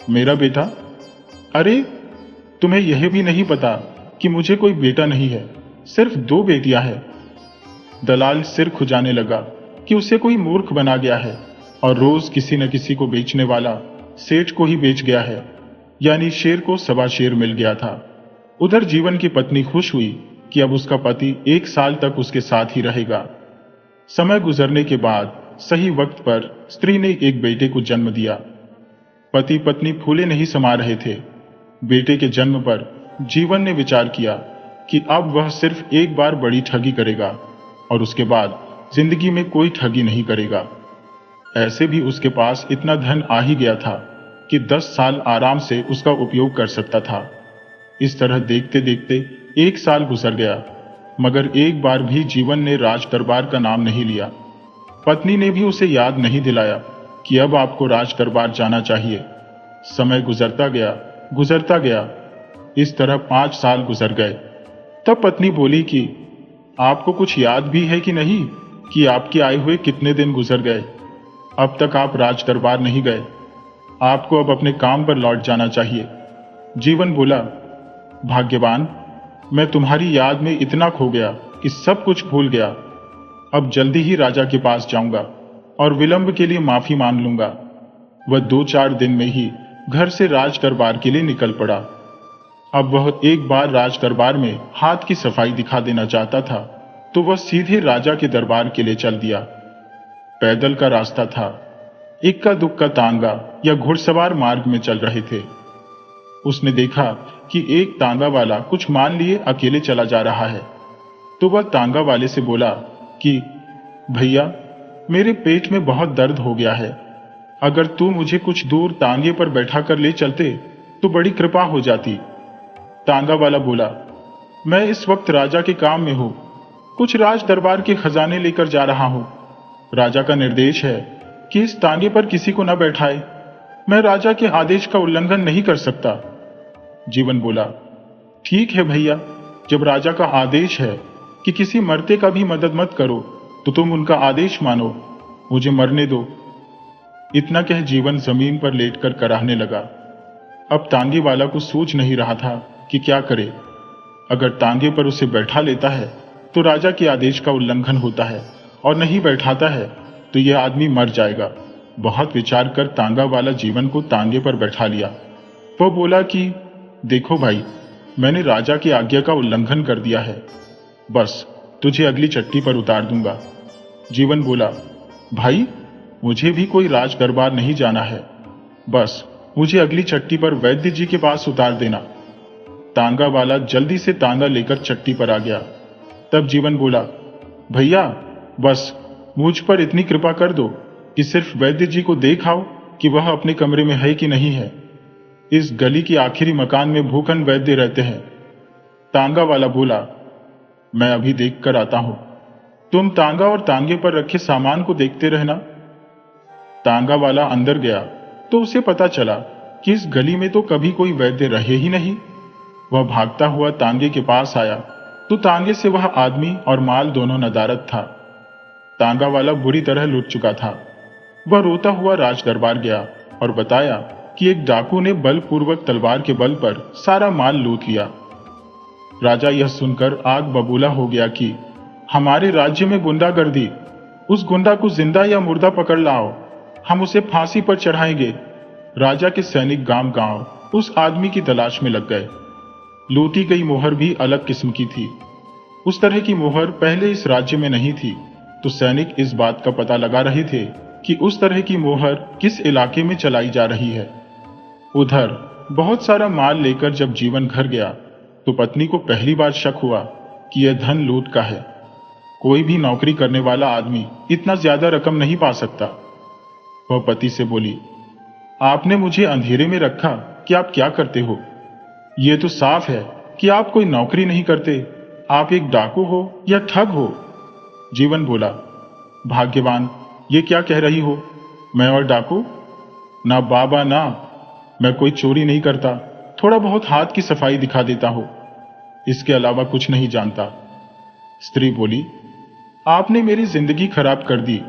मेरा बेटा? अरे, तुम्हें यह भी नहीं पता कि मुझे कोई बेटा नहीं है, सिर्फ 2 बेटियां हैं। दलाल सिर खुजाने लगा कि उसे कोई मूर्ख बना गया है और रोज किसी न किसी को बेचने वाला सेठ को ही बेच गया है, यानी शेर को सवा शेर मिल गया था। उधर जीवन की पत्नी खुश हुई कि अब उसका पति 1 साल तक उसके साथ ही रहेगा। समय गुजरने के बाद सही वक्त पर स्त्री ने एक बेटे को जन्म दिया। पति पत्नी फूले नहीं समा रहे थे। बेटे के जन्म पर जीवन ने विचार किया कि अब वह सिर्फ एक बार बड़ी ठगी करेगा और उसके बाद जिंदगी में कोई ठगी नहीं करेगा। ऐसे भी उसके पास इतना धन आ ही गया था कि 10 साल आराम से उसका उपयोग कर सकता था। इस तरह देखते देखते 1 साल गुजर गया, मगर एक बार भी जीवन ने राज दरबार का नाम नहीं लिया। पत्नी ने भी उसे याद नहीं दिलाया कि अब आपको राज दरबार जाना चाहिए। समय गुजरता गया। इस तरह 5 साल गुजर गए। तब पत्नी बोली कि आपको कुछ याद भी है कि नहीं कि आपके आए हुए कितने दिन गुजर गए? अब तक आप राज दरबार नहीं गए। आपको अब अपने काम पर लौट जाना चाहिए। जीवन बोला, भाग्यवान, मैं तुम्हारी याद में इतना खो गया कि सब कुछ भूल गया। अब जल्दी ही राजा के पास जाऊंगा और विलंब के लिए माफी मांग लूंगा। वह 2-4 दिन में ही घर से राज दरबार के लिए निकल पड़ा। अब वह एक बार राज दरबार में हाथ की सफाई दिखा देना चाहता था तो वह सीधे राजा के दरबार के लिए चल दिया। पैदल का रास्ता था। इक्का दुक्का तांगा या घुड़सवार मार्ग में चल रहे थे। उसने देखा कि एक तांगा वाला कुछ मान लिए अकेले चला जा रहा है, तो वह तांगा वाले से बोला कि भैया, मेरे पेट में बहुत दर्द हो गया है। अगर तू मुझे कुछ दूर तांगे पर बैठा कर ले चलते तो बड़ी कृपा हो जाती। तांगा वाला बोला, मैं इस वक्त राजा के काम में हूं, कुछ राज दरबार के खजाने लेकर जा रहा हूं। राजा का निर्देश है कि इस तांगे पर किसी को न बैठाए। मैं राजा के आदेश का उल्लंघन नहीं कर सकता। जीवन बोला, ठीक है भैया, जब राजा का आदेश है कि किसी मरते का भी मदद मत करो तो तुम उनका आदेश मानो, मुझे मरने दो। इतना कह जीवन जमीन पर लेटकर कराहने लगा। अब तांगे वाला को सूझ नहीं रहा था कि क्या करे। अगर तांगे पर उसे बैठा लेता है तो राजा के आदेश का उल्लंघन होता है, और नहीं बैठाता है तो यह आदमी मर जाएगा। बहुत विचार कर तांगा वाला जीवन को तांगे पर बैठा लिया। वह बोला कि देखो भाई, मैंने राजा की आज्ञा का उल्लंघन कर दिया है, बस तुझे अगली चट्टी पर उतार दूंगा। जीवन बोला, भाई, मुझे भी कोई राज दरबार नहीं जाना है, बस मुझे अगली चट्टी पर वैद्य जी के पास उतार देना। तांगा वाला जल्दी से तांगा लेकर चट्टी पर आ गया। तब जीवन बोला, भैया, बस मुझ पर इतनी कृपा कर दो कि सिर्फ वैद्य जी को देख आओ कि वह अपने कमरे में है कि नहीं है। इस गली की आखिरी मकान में भूखन वैद्य रहते हैं। तांगा वाला बोला, मैं अभी देख कर आता हूं, तुम तांगा और तांगे पर रखे सामान को देखते रहना। तांगा वाला अंदर गया तो उसे पता चला कि इस गली में तो कभी कोई वैद्य रहे ही नहीं। वह भागता हुआ तांगे के पास आया तो तांगे से वह आदमी और माल दोनों नदारद था। तांगा वाला बुरी तरह लुट चुका था। वह रोता हुआ राज दरबार गया और बताया कि एक डाकू ने बलपूर्वक तलवार के बल पर सारा माल लूट लिया। राजा यह सुनकर आग बबूला हो गया कि हमारे राज्य में गुंडागर्दी, उस गुंडा को जिंदा या मुर्दा पकड़ लाओ, हम उसे फांसी पर चढ़ाएंगे। राजा के सैनिक गांव गांव उस आदमी की तलाश में लग गए। लूटी गई मोहर भी अलग किस्म की थी। उस तरह की मोहर पहले इस राज्य में नहीं थी, तो सैनिक इस बात का पता लगा रहे थे कि उस तरह की मोहर किस इलाके में चलाई जा रही है। उधर बहुत सारा माल लेकर जब जीवन घर गया तो पत्नी को पहली बार शक हुआ कि यह धन लूट का है। कोई भी नौकरी करने वाला आदमी इतना ज्यादा रकम नहीं पा सकता। वह पति से बोली, आपने मुझे अंधेरे में रखा कि आप क्या करते हो। यह तो साफ है कि आप कोई नौकरी नहीं करते, आप एक डाकू हो या ठग हो। जीवन बोला, भाग्यवान, ये क्या कह रही हो? मैं और डाकू? ना बाबा ना, मैं कोई चोरी नहीं करता, थोड़ा बहुत हाथ की सफाई दिखा देता हो, इसके अलावा कुछ नहीं जानता। स्त्री बोली, आपने मेरी जिंदगी खराब कर दी।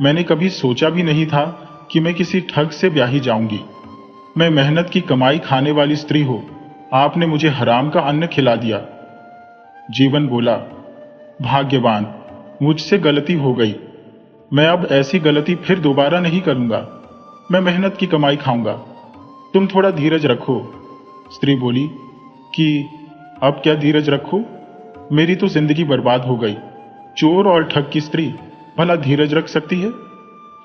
मैंने कभी सोचा भी नहीं था कि मैं किसी ठग से ब्याही जाऊंगी। मैं मेहनत की कमाई खाने वाली स्त्री हूं, आपने मुझे हराम का अन्न खिला दिया। जीवन बोला, भाग्यवान, मुझसे गलती हो गई। मैं अब ऐसी गलती फिर दोबारा नहीं करूंगा। मैं मेहनत की कमाई खाऊंगा, तुम थोड़ा धीरज रखो। स्त्री बोली कि अब क्या धीरज रखो? मेरी तो जिंदगी बर्बाद हो गई। चोर और ठग की स्त्री भला धीरज रख सकती है?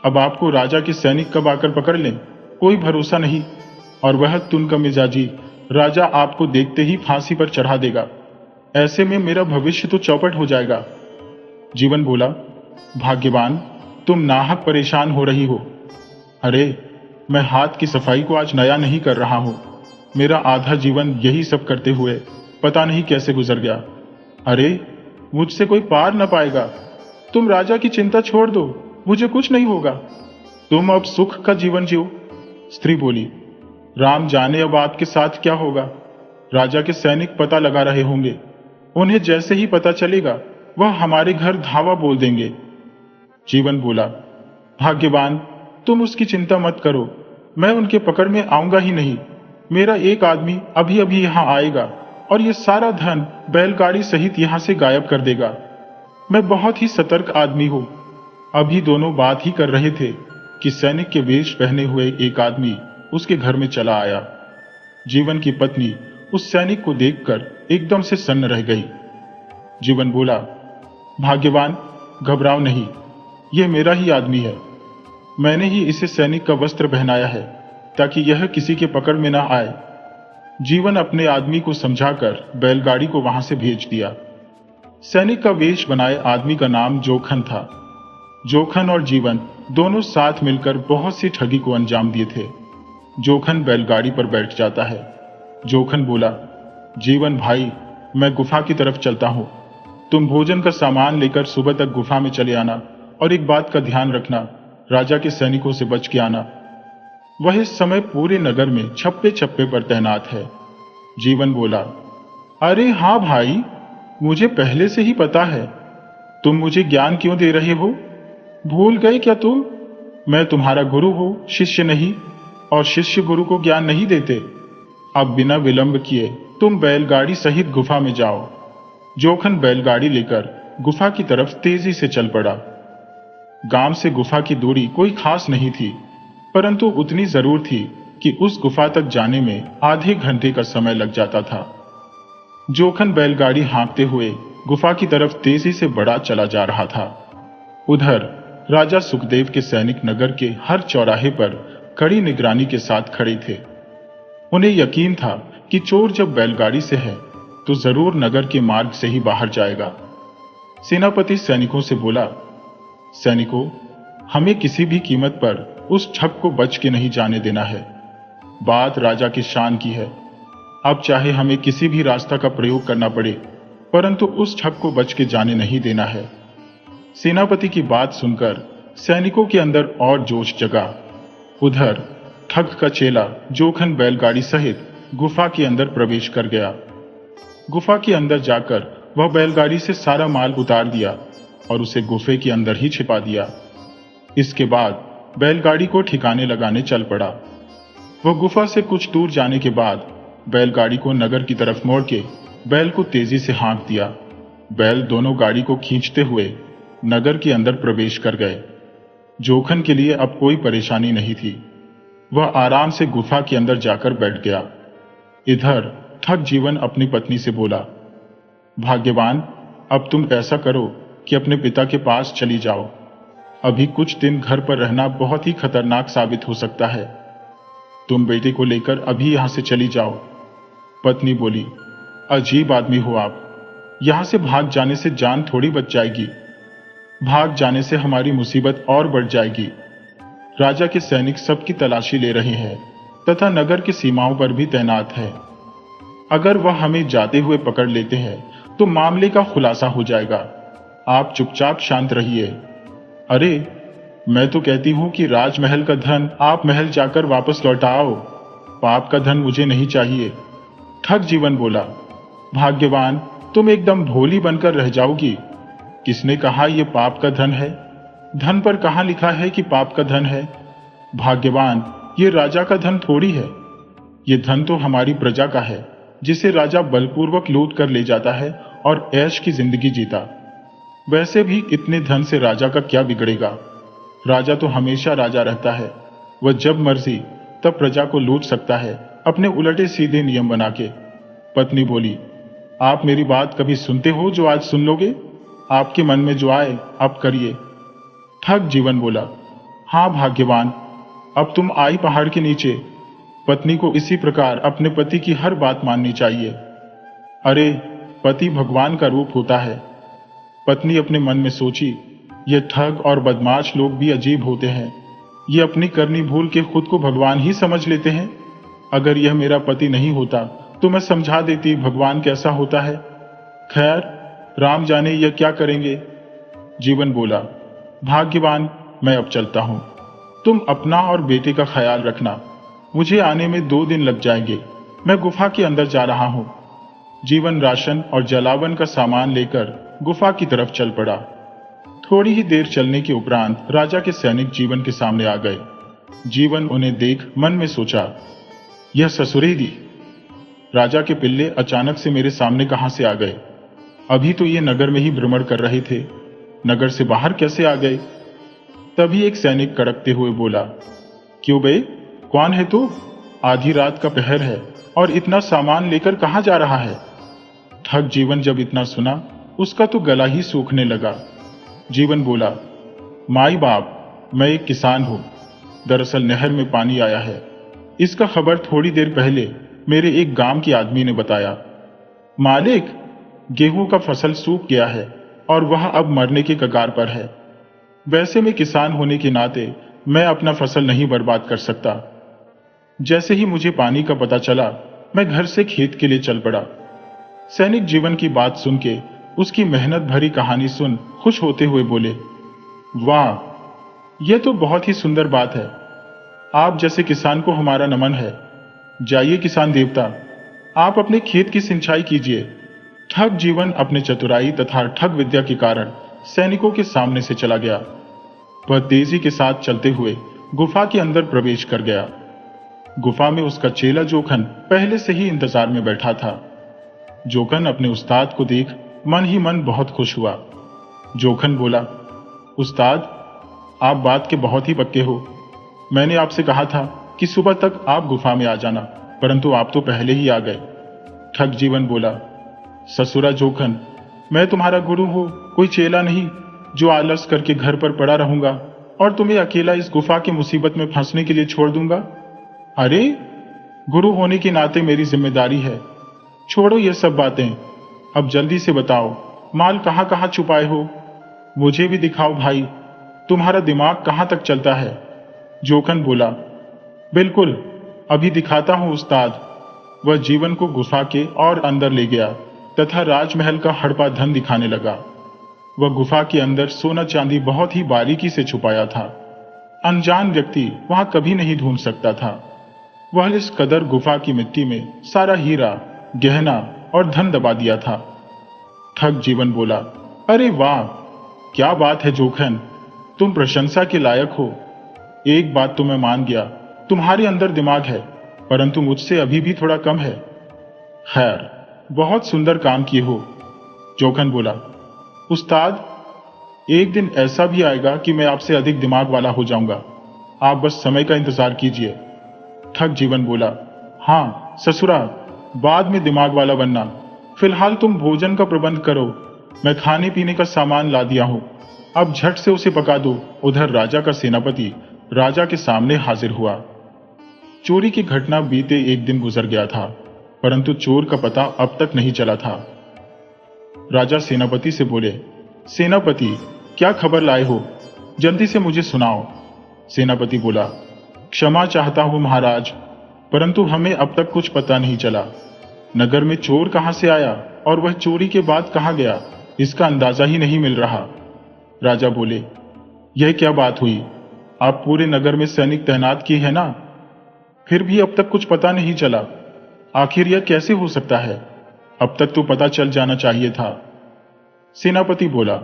अब आपको राजा के सैनिक कब आकर पकड़ लें, कोई भरोसा नहीं। और वह तुनका मिजाजी राजा आपको देखते ही फांसी पर चढ़ा देगा। ऐसे में मेरा भविष्य तो चौपट हो जाएगा। जीवन बोला, भाग्यवान, तुम नाहक परेशान हो रही हो। अरे, मैं हाथ की सफाई को आज नया नहीं कर रहा हूं। मेरा आधा जीवन यही सब करते हुए पता नहीं कैसे गुजर गया। अरे, मुझसे कोई पार न पाएगा। तुम राजा की चिंता छोड़ दो, मुझे कुछ नहीं होगा। तुम अब सुख का जीवन जियो। स्त्री बोली, राम जाने अब आपके साथ क्या होगा। राजा के सैनिक पता लगा रहे होंगे। उन्हें जैसे ही पता चलेगा वह हमारे घर धावा बोल देंगे। जीवन बोला, भाग्यवान, तुम उसकी चिंता मत करो। मैं उनके पकड़ में आऊंगा ही नहीं। मेरा एक आदमी अभी अभी यहां आएगा और ये सारा धन बैलगाड़ी सहित यहां से गायब कर देगा। मैं बहुत ही सतर्क आदमी हूं। अभी दोनों बात ही कर रहे थे कि सैनिक के वेश पहने हुए एक आदमी उसके घर में चला आया। जीवन की पत्नी उस सैनिक को देखकर एकदम से सन्न रह गई। जीवन बोला, भाग्यवान, घबराओ नहीं, यह मेरा ही आदमी है। मैंने ही इसे सैनिक का वस्त्र पहनाया है ताकि यह किसी के पकड़ में ना आए। जीवन अपने आदमी को समझाकर बैलगाड़ी को वहां से भेज दिया। सैनिक का वेश बनाए आदमी का नाम जोखन था। जोखन और जीवन दोनों साथ मिलकर बहुत सी ठगी को अंजाम दिए थे। जोखन बैलगाड़ी पर बैठ जाता है। जोखन बोला, जीवन भाई, मैं गुफा की तरफ चलता हूं। तुम भोजन का सामान लेकर सुबह तक गुफा में चले आना और एक बात का ध्यान रखना, राजा के सैनिकों से बच के आना। वह इस समय पूरे नगर में छप्पे छप्पे पर तैनात है। जीवन बोला, अरे हाँ भाई, मुझे पहले से ही पता है। तुम मुझे ज्ञान क्यों दे रहे हो? भूल गए क्या तुम? मैं तुम्हारा गुरु हूं, शिष्य नहीं, और शिष्य गुरु को ज्ञान नहीं देते। अब बिना विलंब किए तुम बैलगाड़ी सहित गुफा में जाओ। जोखन बैलगाड़ी लेकर गुफा की तरफ तेजी से चल पड़ा। गांव से गुफा की दूरी कोई खास नहीं थी, परंतु उतनी जरूर थी कि उस गुफा तक जाने में आधे घंटे का समय लग जाता था। जोखन बैलगाड़ी हाँकते हुए गुफा की तरफ तेजी से बढ़ा चला जा रहा था। उधर राजा सुखदेव के सैनिक नगर के हर चौराहे पर कड़ी निगरानी के साथ खड़े थे। उन्हें यकीन था कि चोर जब बैलगाड़ी से है तो जरूर नगर के मार्ग से ही बाहर जाएगा। सेनापति सैनिकों से बोला, सैनिकों, हमें किसी भी कीमत पर उस ठग को बच के नहीं जाने देना है। बात राजा की शान की है। अब चाहे हमें किसी भी रास्ता का प्रयोग करना पड़े, परंतु उस ठग को बच के जाने नहीं देना है। सेनापति की बात सुनकर सैनिकों के अंदर और जोश जगा। उधर ठग का चेला जोखन बैलगाड़ी सहित गुफा के अंदर प्रवेश कर गया। गुफा के अंदर जाकर वह बैलगाड़ी से सारा माल उतार दिया और उसे गुफे के अंदर ही छिपा दिया। इसके बाद बैलगाड़ी को ठिकाने लगाने चल पड़ा। वह गुफा से कुछ दूर जाने के बाद बैलगाड़ी को नगर की तरफ मोड़ के बैल को तेजी से हाँक दिया। बैल दोनों गाड़ी को खींचते हुए नगर के अंदर प्रवेश कर गए। जोखन के लिए अब कोई परेशानी नहीं थी। वह आराम से गुफा के अंदर जाकर बैठ गया। इधर ठग जीवन अपनी पत्नी से बोला, भाग्यवान, अब तुम ऐसा करो कि अपने पिता के पास चली जाओ। अभी कुछ दिन घर पर रहना बहुत ही खतरनाक साबित हो सकता है। तुम बेटे को लेकर अभी यहां से चली जाओ। पत्नी बोली, अजीब आदमी हो आप। यहां से भाग जाने से जान थोड़ी बच जाएगी। भाग जाने से हमारी मुसीबत और बढ़ जाएगी। राजा के सैनिक सबकी तलाशी ले रहे हैं तथा नगर की सीमाओं पर भी तैनात है। अगर वह हमें जाते हुए पकड़ लेते हैं तो मामले का खुलासा हो जाएगा। आप चुपचाप शांत रहिए। अरे, मैं तो कहती हूँ कि राजमहल का धन आप महल जाकर वापस लौटाओ। पाप का धन मुझे नहीं चाहिए। ठग जीवन बोला, भाग्यवान, तुम एकदम भोली बनकर रह जाओगी। किसने कहा यह पाप का धन है? धन पर कहाँ लिखा है कि पाप का धन है? भाग्यवान, ये राजा का धन थोड़ी है। ये धन तो हमारी प्रजा का है, जिसे राजा बलपूर्वक लूट कर ले जाता है और ऐश की जिंदगी जीता। वैसे भी इतने धन से राजा का क्या बिगड़ेगा? राजा तो हमेशा राजा रहता है। वह जब मर्जी तब प्रजा को लूट सकता है, अपने उलटे सीधे नियम बना के। पत्नी बोली, आप मेरी बात कभी सुनते हो जो आज सुन लोगे? आपके मन में जो आए आप करिए। ठग जीवन बोला, हाँ भाग्यवान, अब तुम आई पहाड़ के नीचे। पत्नी को इसी प्रकार अपने पति की हर बात माननी चाहिए। अरे, पति भगवान का रूप होता है। पत्नी अपने मन में सोची, ये ठग और बदमाश लोग भी अजीब होते हैं। ये अपनी करनी भूल के खुद को भगवान ही समझ लेते हैं। अगर यह मेरा पति नहीं होता तो मैं समझा देती भगवान कैसा होता है। खैर, राम जाने यह क्या करेंगे। जीवन बोला, भाग्यवान, मैं अब चलता हूं। तुम अपना और बेटे का ख्याल रखना। मुझे आने में 2 दिन लग जाएंगे। मैं गुफा के अंदर जा रहा हूं। जीवन राशन और जलावन का सामान लेकर गुफा की तरफ चल पड़ा। थोड़ी ही देर चलने के उपरांत राजा के सैनिक जीवन के सामने आ गए। जीवन उन्हें देख मन में सोचा, यह ससुरेली राजा के पिल्ले अचानक से मेरे सामने कहां से आ गए? अभी तो ये नगर में ही भ्रमण कर रहे थे, नगर से बाहर कैसे आ गए? तभी एक सैनिक कड़कते हुए बोला, क्यों बे, कौन है तू? आधी रात का पहर है और इतना सामान लेकर कहां जा रहा है? ठग जीवन जब इतना सुना उसका तो गला ही सूखने लगा। जीवन बोला, माई बाप, मैं एक किसान हूं। दरअसल नहर में पानी आया है। इसका खबर थोड़ी देर पहले मेरे एक गांव के आदमी ने बताया। मालिक, गेहूं का फसल सूख गया है और वह अब मरने के कगार पर है। वैसे में किसान होने के नाते मैं अपना फसल नहीं बर्बाद कर सकता। जैसे ही मुझे पानी का पता चला, मैं घर से खेत के लिए चल पड़ा। सैनिक जीवन की बात सुन के, उसकी मेहनत भरी कहानी सुन खुश होते हुए बोले, वाह, यह तो बहुत ही सुंदर बात है। आप जैसे किसान को हमारा नमन है। जाइए किसान देवता, आप अपने खेत की सिंचाई कीजिए। ठग जीवन अपने चतुराई तथा ठग विद्या के कारण सैनिकों के सामने से चला गया। वह तेजी के साथ चलते हुए गुफा के अंदर प्रवेश कर गया। गुफा में उसका चेला जोखन पहले से ही इंतजार में बैठा था। जोखन अपने उस्ताद को देख मन ही मन बहुत खुश हुआ। जोखन बोला, उस्ताद, आप बात के बहुत ही पक्के हो। मैंने आपसे कहा था कि सुबह तक आप गुफा में आ जाना, परंतु आप तो पहले ही आ गए। ठग जीवन बोला, ससुरा जोखन, मैं तुम्हारा गुरु हूं, कोई चेला नहीं जो आलस करके घर पर पड़ा रहूंगा और तुम्हें अकेला इस गुफा की मुसीबत में फंसने के लिए छोड़ दूंगा। अरे, गुरु होने के नाते मेरी जिम्मेदारी है। छोड़ो ये सब बातें, अब जल्दी से बताओ, माल कहां कहां छुपाए हो? मुझे भी दिखाओ भाई, तुम्हारा दिमाग कहां तक चलता है। जोखन बोला, बिल्कुल, अभी दिखाता हूं उस्ताद। वह जीवन को गुफा के और अंदर ले गया तथा राजमहल का हड़पा धन दिखाने लगा। वह गुफा के अंदर सोना चांदी बहुत ही बारीकी से छुपाया था। अनजान व्यक्ति वहां कभी नहीं ढूंढ सकता था। वह इस कदर गुफा की मिट्टी में सारा हीरा, गहना और धन दबा दिया था। ठग जीवन बोला, अरे वाह, क्या बात है जोखन, तुम प्रशंसा के लायक हो। एक बात तो मैं मान गया, तुम्हारे अंदर दिमाग है, परंतु मुझसे अभी भी थोड़ा कम है। खैर, बहुत सुंदर काम किए हो। जोखन बोला, उस्ताद, एक दिन ऐसा भी आएगा कि मैं आपसे अधिक दिमाग वाला हो जाऊंगा। आप बस समय का इंतजार कीजिए। ठग जीवन बोला, हाँ ससुरा, बाद में दिमाग वाला बनना। फिलहाल तुम भोजन का प्रबंध करो, मैं खाने पीने का सामान ला दिया हूं, अब झट से उसे पका दो। उधर राजा का सेनापति राजा के सामने हाजिर हुआ। चोरी की घटना बीते एक दिन गुजर गया था, परंतु चोर का पता अब तक नहीं चला था। राजा सेनापति से बोले, सेनापति, क्या खबर लाए हो? जल्दी से मुझे सुनाओ। सेनापति बोला, क्षमा चाहता हूं महाराज, परंतु हमें अब तक कुछ पता नहीं चला। नगर में चोर कहां से आया और वह चोरी के बाद कहां गया, इसका अंदाजा ही नहीं मिल रहा। राजा बोले, यह क्या बात हुई? आप पूरे नगर में सैनिक तैनात किए हैं ना, फिर भी अब तक कुछ पता नहीं चला। आखिर यह कैसे हो सकता है? अब तक तो पता चल जाना चाहिए था। सेनापति बोला,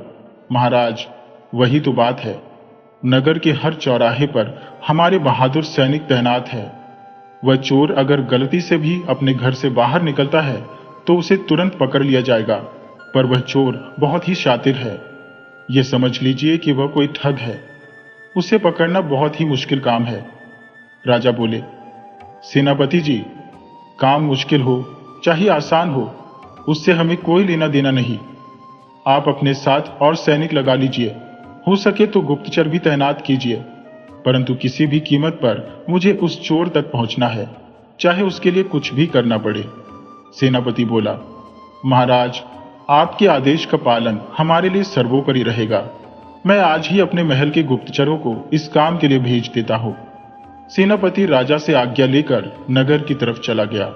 महाराज, वही तो बात है। नगर के हर चौराहे पर हमारे बहादुर सैनिक तैनात है। वह चोर अगर गलती से भी अपने घर से बाहर निकलता है तो उसे तुरंत पकड़ लिया जाएगा, पर वह चोर बहुत ही शातिर है। यह समझ लीजिए कि वह कोई ठग है। उसे पकड़ना बहुत ही मुश्किल काम है। राजा बोले, सेनापति जी, काम मुश्किल हो चाहे आसान हो, उससे हमें कोई लेना देना नहीं। आप अपने साथ और सैनिक लगा लीजिए, हो सके तो गुप्तचर भी तैनात कीजिए, परंतु किसी भी कीमत पर मुझे उस चोर तक पहुंचना है, चाहे उसके लिए कुछ भी करना पड़े। सेनापति बोला, महाराज, आपके आदेश का पालन हमारे लिए सर्वोपरि रहेगा। मैं आज ही अपने महल के गुप्तचरों को इस काम के लिए भेज देता हूं। सेनापति राजा से आज्ञा लेकर नगर की तरफ चला गया।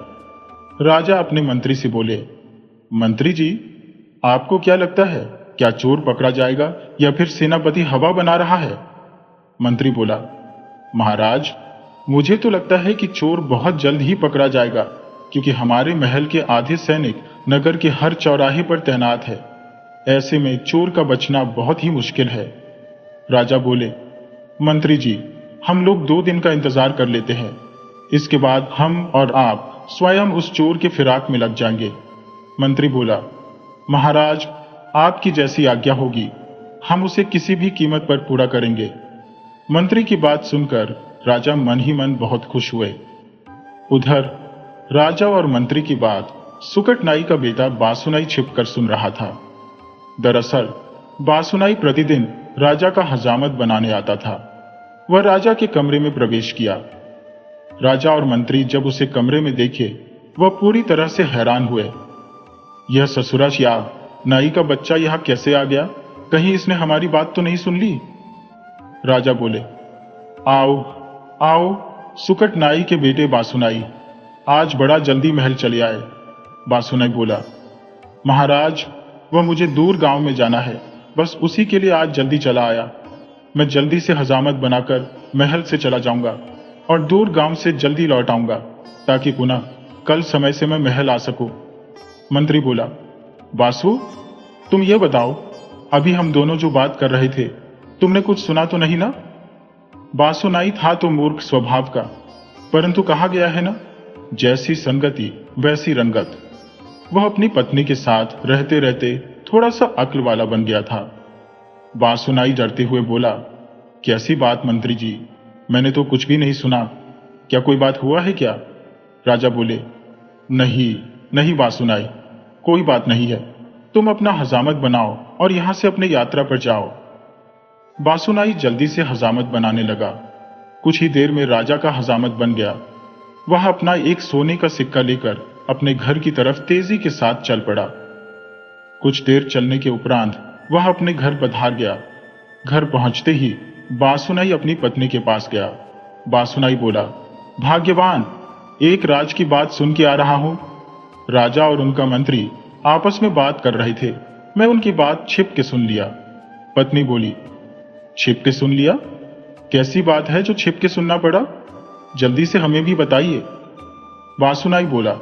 राजा अपने मंत्री से बोले, मंत्री जी, आपको क्या लगता है, क्या चोर पकड़ा जाएगा या फिर सेनापति हवा बना रहा है? मंत्री बोला, महाराज, मुझे तो लगता है कि चोर बहुत जल्द ही पकड़ा जाएगा, क्योंकि हमारे महल के आधे सैनिक नगर के हर चौराहे पर तैनात है। ऐसे में चोर का बचना बहुत ही मुश्किल है। राजा बोले, मंत्री जी, हम लोग 2 दिन का इंतजार कर लेते हैं। इसके बाद हम और आप स्वयं उस चोर के फिराक में लग जाएंगे। मंत्री बोला, महाराज, आपकी जैसी आज्ञा होगी, हम उसे किसी भी कीमत पर पूरा करेंगे। मंत्री की बात सुनकर राजा मन ही मन बहुत खुश हुए। उधर राजा और मंत्री की बात सुकट नाई का बेटा बासुनाई छिपकर सुन रहा था। दरअसल बासुनाई प्रतिदिन राजा का हजामत बनाने आता था। वह राजा के कमरे में प्रवेश किया। राजा और मंत्री जब उसे कमरे में देखे, वह पूरी तरह से हैरान हुए। यह ससुराशिया नाई का बच्चा यहां कैसे आ गया? कहीं इसने हमारी बात तो नहीं सुन ली? राजा बोले, आओ आओ सुकट नाई के बेटे बासुनाई, आज बड़ा जल्दी महल चले आए। बासुनाई बोला, महाराज, वह मुझे दूर गांव में जाना है, बस उसी के लिए आज जल्दी चला आया। मैं जल्दी से हजामत बनाकर महल से चला जाऊंगा और दूर गांव से जल्दी लौट आऊंगा, ताकि पुनः कल समय से मैं महल आ सकूं। मंत्री बोला, बासु, तुम ये बताओ, अभी हम दोनों जो बात कर रहे थे, तुमने कुछ सुना तो नहीं ना? बासुनाई था तो मूर्ख स्वभाव का, परंतु कहा गया है ना, जैसी संगति वैसी रंगत। वह अपनी पत्नी के साथ रहते रहते थोड़ा सा अक्ल वाला बन गया था। बासुनाई डरते हुए बोला, कैसी बात मंत्री जी, मैंने तो कुछ भी नहीं सुना। क्या कोई बात हुआ है क्या? राजा बोले, नहीं नहीं बासुनाई, कोई बात नहीं है। तुम अपना हजामत बनाओ और यहां से अपने यात्रा पर जाओ। बासुनाई जल्दी से हजामत बनाने लगा। कुछ ही देर में राजा का हजामत बन गया। वह अपना एक सोने का सिक्का लेकर अपने घर की तरफ तेजी के साथ चल पड़ा। कुछ देर चलने के उपरांत वह अपने घर पधार गया। घर पहुंचते ही बासुनाई अपनी पत्नी के पास गया। बासुनाई बोला, भाग्यवान, एक राज की बात सुन के आ रहा हूं। राजा और उनका मंत्री आपस में बात कर रहे थे, मैं उनकी बात छिप के सुन लिया। पत्नी बोली, छिप के सुन लिया? कैसी बात है जो छिप के सुनना पड़ा? जल्दी से हमें भी बताइए। बासुनाई बोला,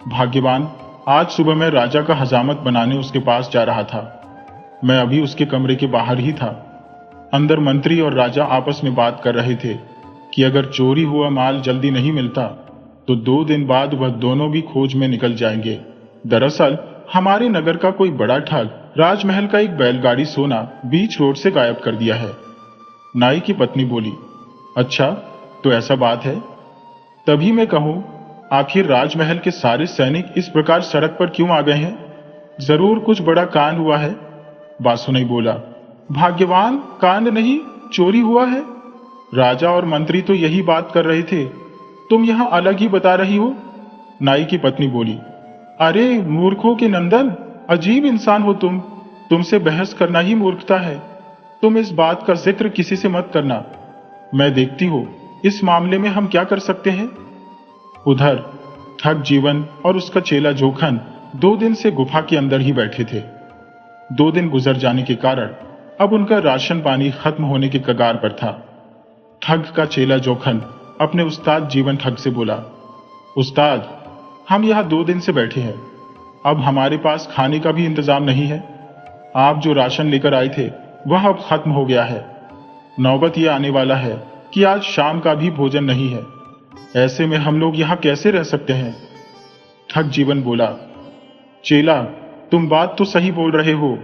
भाग्यवान, आज सुबह मैं राजा का हजामत बनाने उसके पास जा रहा था। मैं अभी उसके कमरे के बाहर ही था। अंदर मंत्री और राजा आपस में बात कर रहे थे कि अगर चोरी हुआ माल जल्दी नहीं मिलता तो 2 दिन बाद वह दोनों भी खोज में निकल जाएंगे। दरअसल हमारे नगर का कोई बड़ा ठग राजमहल का एक बैलगाड़ी सोना बीच रोड से गायब कर दिया है। नाई की पत्नी बोली, अच्छा, तो ऐसा बात है? तभी मैं कहूं, आखिर राजमहल के सारे सैनिक इस प्रकार सड़क पर क्यों आ गए हैं? जरूर कुछ बड़ा कांड हुआ है। बासुनाई बोला, भाग्यवान, कांड नहीं, चोरी हुआ है। राजा और मंत्री तो यही बात कर रहे थे, तुम यहां अलग ही बता रही हो। नाई की पत्नी बोली, अरे मूर्खों के नंदन, अजीब इंसान हो तुम। तुमसे बहस करना ही मूर्खता है। तुम इस बात का जिक्र किसी से मत करना। मैं देखती हूं इस मामले में हम क्या कर सकते हैं। उधर ठग जीवन और उसका चेला जोखन 2 दिन से गुफा के अंदर ही बैठे थे। 2 दिन गुजर जाने के कारण अब उनका राशन पानी खत्म होने के कगार पर था। ठग का चेला जोखन अपने उस्ताद जीवन ठग से बोला, उस्ताद, हम यहाँ 2 दिन से बैठे हैं, अब हमारे पास खाने का भी इंतजाम नहीं है। आप जो राशन लेकर आए थे वह अब खत्म हो गया है। नौबत यह आने वाला है कि आज शाम का भी भोजन नहीं है। ऐसे में हम लोग यहाँ कैसे रह सकते हैं? ठग जीवन बोला, चेला, तुम बात तो सही बोल रहे हो।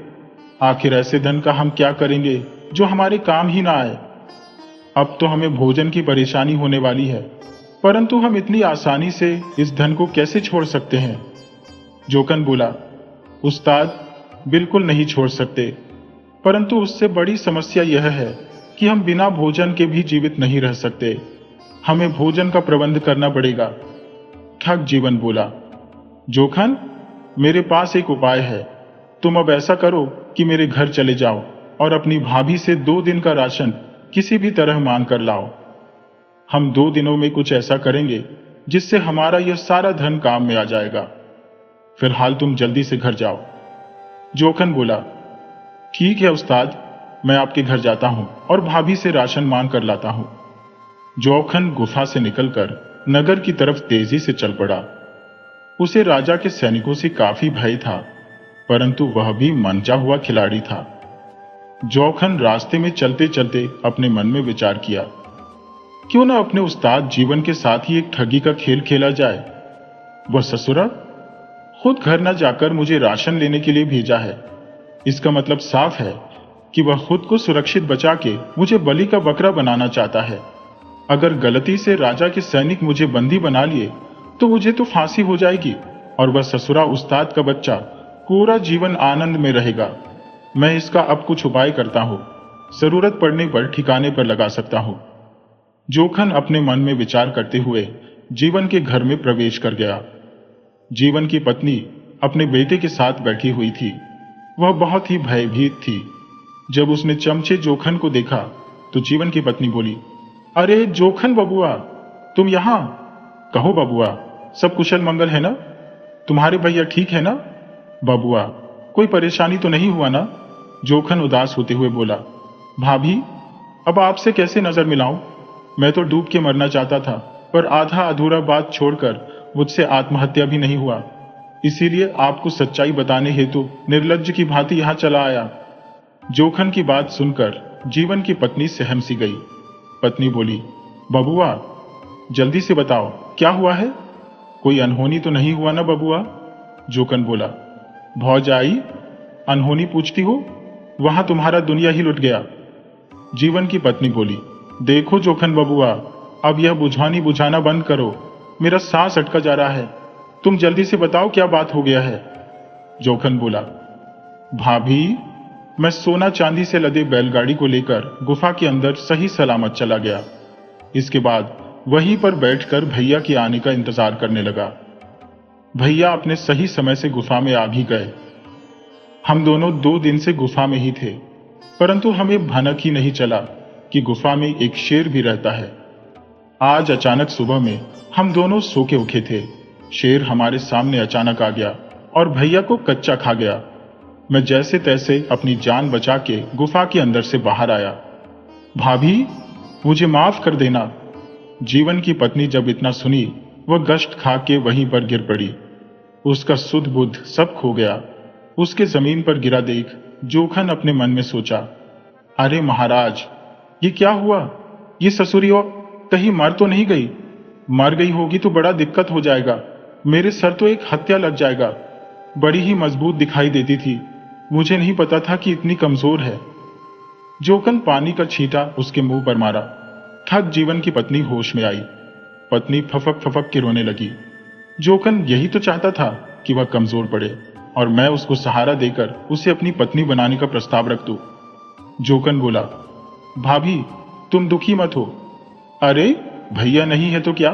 आखिर ऐसे धन का हम क्या करेंगे जो हमारे काम ही ना आए। अब तो हमें भोजन की परेशानी होने वाली है, परंतु हम इतनी आसानी से इस धन को कैसे छोड़ सकते हैं? जोकन बोला, उस्ताद, बिल्कुल नहीं छोड़ सकते, परंतु उससे बड़ी समस्या यह है कि हम बिना भोजन के भी जीवित नहीं रह सकते। हमें भोजन का प्रबंध करना पड़ेगा। ठग जीवन बोला, जोखन, मेरे पास एक उपाय है। तुम अब ऐसा करो कि मेरे घर चले जाओ और अपनी भाभी से 2 दिन का राशन किसी भी तरह मांग कर लाओ। हम 2 दिनों में कुछ ऐसा करेंगे जिससे हमारा यह सारा धन काम में आ जाएगा। फिलहाल तुम जल्दी से घर जाओ। जोखन बोला, ठीक है उस्ताद, मैं आपके घर जाता हूं और भाभी से राशन मांग कर लाता हूं। जोखन गुफा से निकलकर नगर की तरफ तेजी से चल पड़ा। उसे राजा के सैनिकों से काफी भय था, परंतु वह भी मनचा हुआ खिलाड़ी था। जोखन रास्ते में चलते चलते अपने मन में विचार किया, क्यों न अपने उस्ताद जीवन के साथ ही एक ठगी का खेल खेला जाए। वह ससुरा खुद घर न जाकर मुझे राशन लेने के लिए भेजा है। इसका मतलब साफ है कि वह खुद को सुरक्षित बचा के मुझे बलि का बकरा बनाना चाहता है। अगर गलती से राजा के सैनिक मुझे बंदी बना लिए तो मुझे तो फांसी हो जाएगी और वह ससुरा उस्ताद का बच्चा पूरा जीवन आनंद में रहेगा। मैं इसका अब कुछ उपाय करता हूं, जरूरत पड़ने पर ठिकाने पर लगा सकता हूं। जोखन अपने मन में विचार करते हुए जीवन के घर में प्रवेश कर गया। जीवन की पत्नी अपने बेटे के साथ बैठी हुई थी। वह बहुत ही भयभीत थी। जब उसने चमचे जोखन को देखा तो जीवन की पत्नी बोली, अरे जोखन बबुआ, तुम यहां? कहो बबुआ, सब कुशल मंगल है ना? तुम्हारे भैया ठीक है ना? बबुआ, कोई परेशानी तो नहीं हुआ ना? जोखन उदास होते हुए बोला, भाभी, अब आपसे कैसे नजर मिलाऊं? मैं तो डूब के मरना चाहता था, पर आधा अधूरा बात छोड़कर मुझसे आत्महत्या भी नहीं हुआ। इसीलिए आपको सच्चाई बताने हेतु निर्लज्ज की भांति यहां चला आया। जोखन की बात सुनकर जीवन की पत्नी सहम सी गई। पत्नी बोली, बबुआ, जल्दी से बताओ, क्या हुआ है? कोई अनहोनी तो नहीं हुआ ना बबुआ? जोखन बोला, भौजाई, अनहोनी पूछती हो? वहां तुम्हारा दुनिया ही लुट गया। जीवन की पत्नी बोली, देखो जोखन बबुआ, अब यह बुझानी बुझाना बंद करो, मेरा सांस अटका जा रहा है। तुम जल्दी से बताओ क्या बात हो गया है। जोखन बोला, भाभी, मैं सोना चांदी से लदे बैलगाड़ी को लेकर गुफा के अंदर सही सलामत चला गया। इसके बाद वहीं पर बैठकर भैया के आने का इंतजार करने लगा। भैया अपने सही समय से गुफा में आ भी गए। हम दोनों 2 दिन से गुफा में ही थे, परंतु हमें भनक ही नहीं चला कि गुफा में एक शेर भी रहता है। आज अचानक सुबह में हम दोनों सो के उठे थे। शेर हमारे सामने अचानक आ गया और भैया को कच्चा खा गया। मैं जैसे तैसे अपनी जान बचा के गुफा के अंदर से बाहर आया। भाभी, मुझे माफ कर देना। जीवन की पत्नी जब इतना सुनी, वह गश्त खा के वहीं पर गिर पड़ी। उसका सुध बुद्ध सब खो गया। उसके जमीन पर गिरा देख जोखन अपने मन में सोचा, अरे महाराज, ये क्या हुआ? ये ससुरियो कहीं मर तो नहीं गई? मर गई होगी तो बड़ा दिक्कत हो जाएगा। मेरे सर तो एक हत्या लग जाएगा। बड़ी ही मजबूत दिखाई देती थी, मुझे नहीं पता था कि इतनी कमजोर है। जोखन पानी का छींटा उसके मुंह पर मारा। ठग जीवन की पत्नी होश में आई। पत्नी फफक फफक के रोने लगी। जोखन यही तो चाहता था कि वह कमजोर पड़े और मैं उसको सहारा देकर उसे अपनी पत्नी बनाने का प्रस्ताव रख दूं। जोखन बोला, भाभी, तुम दुखी मत हो। अरे भैया नहीं है तो क्या?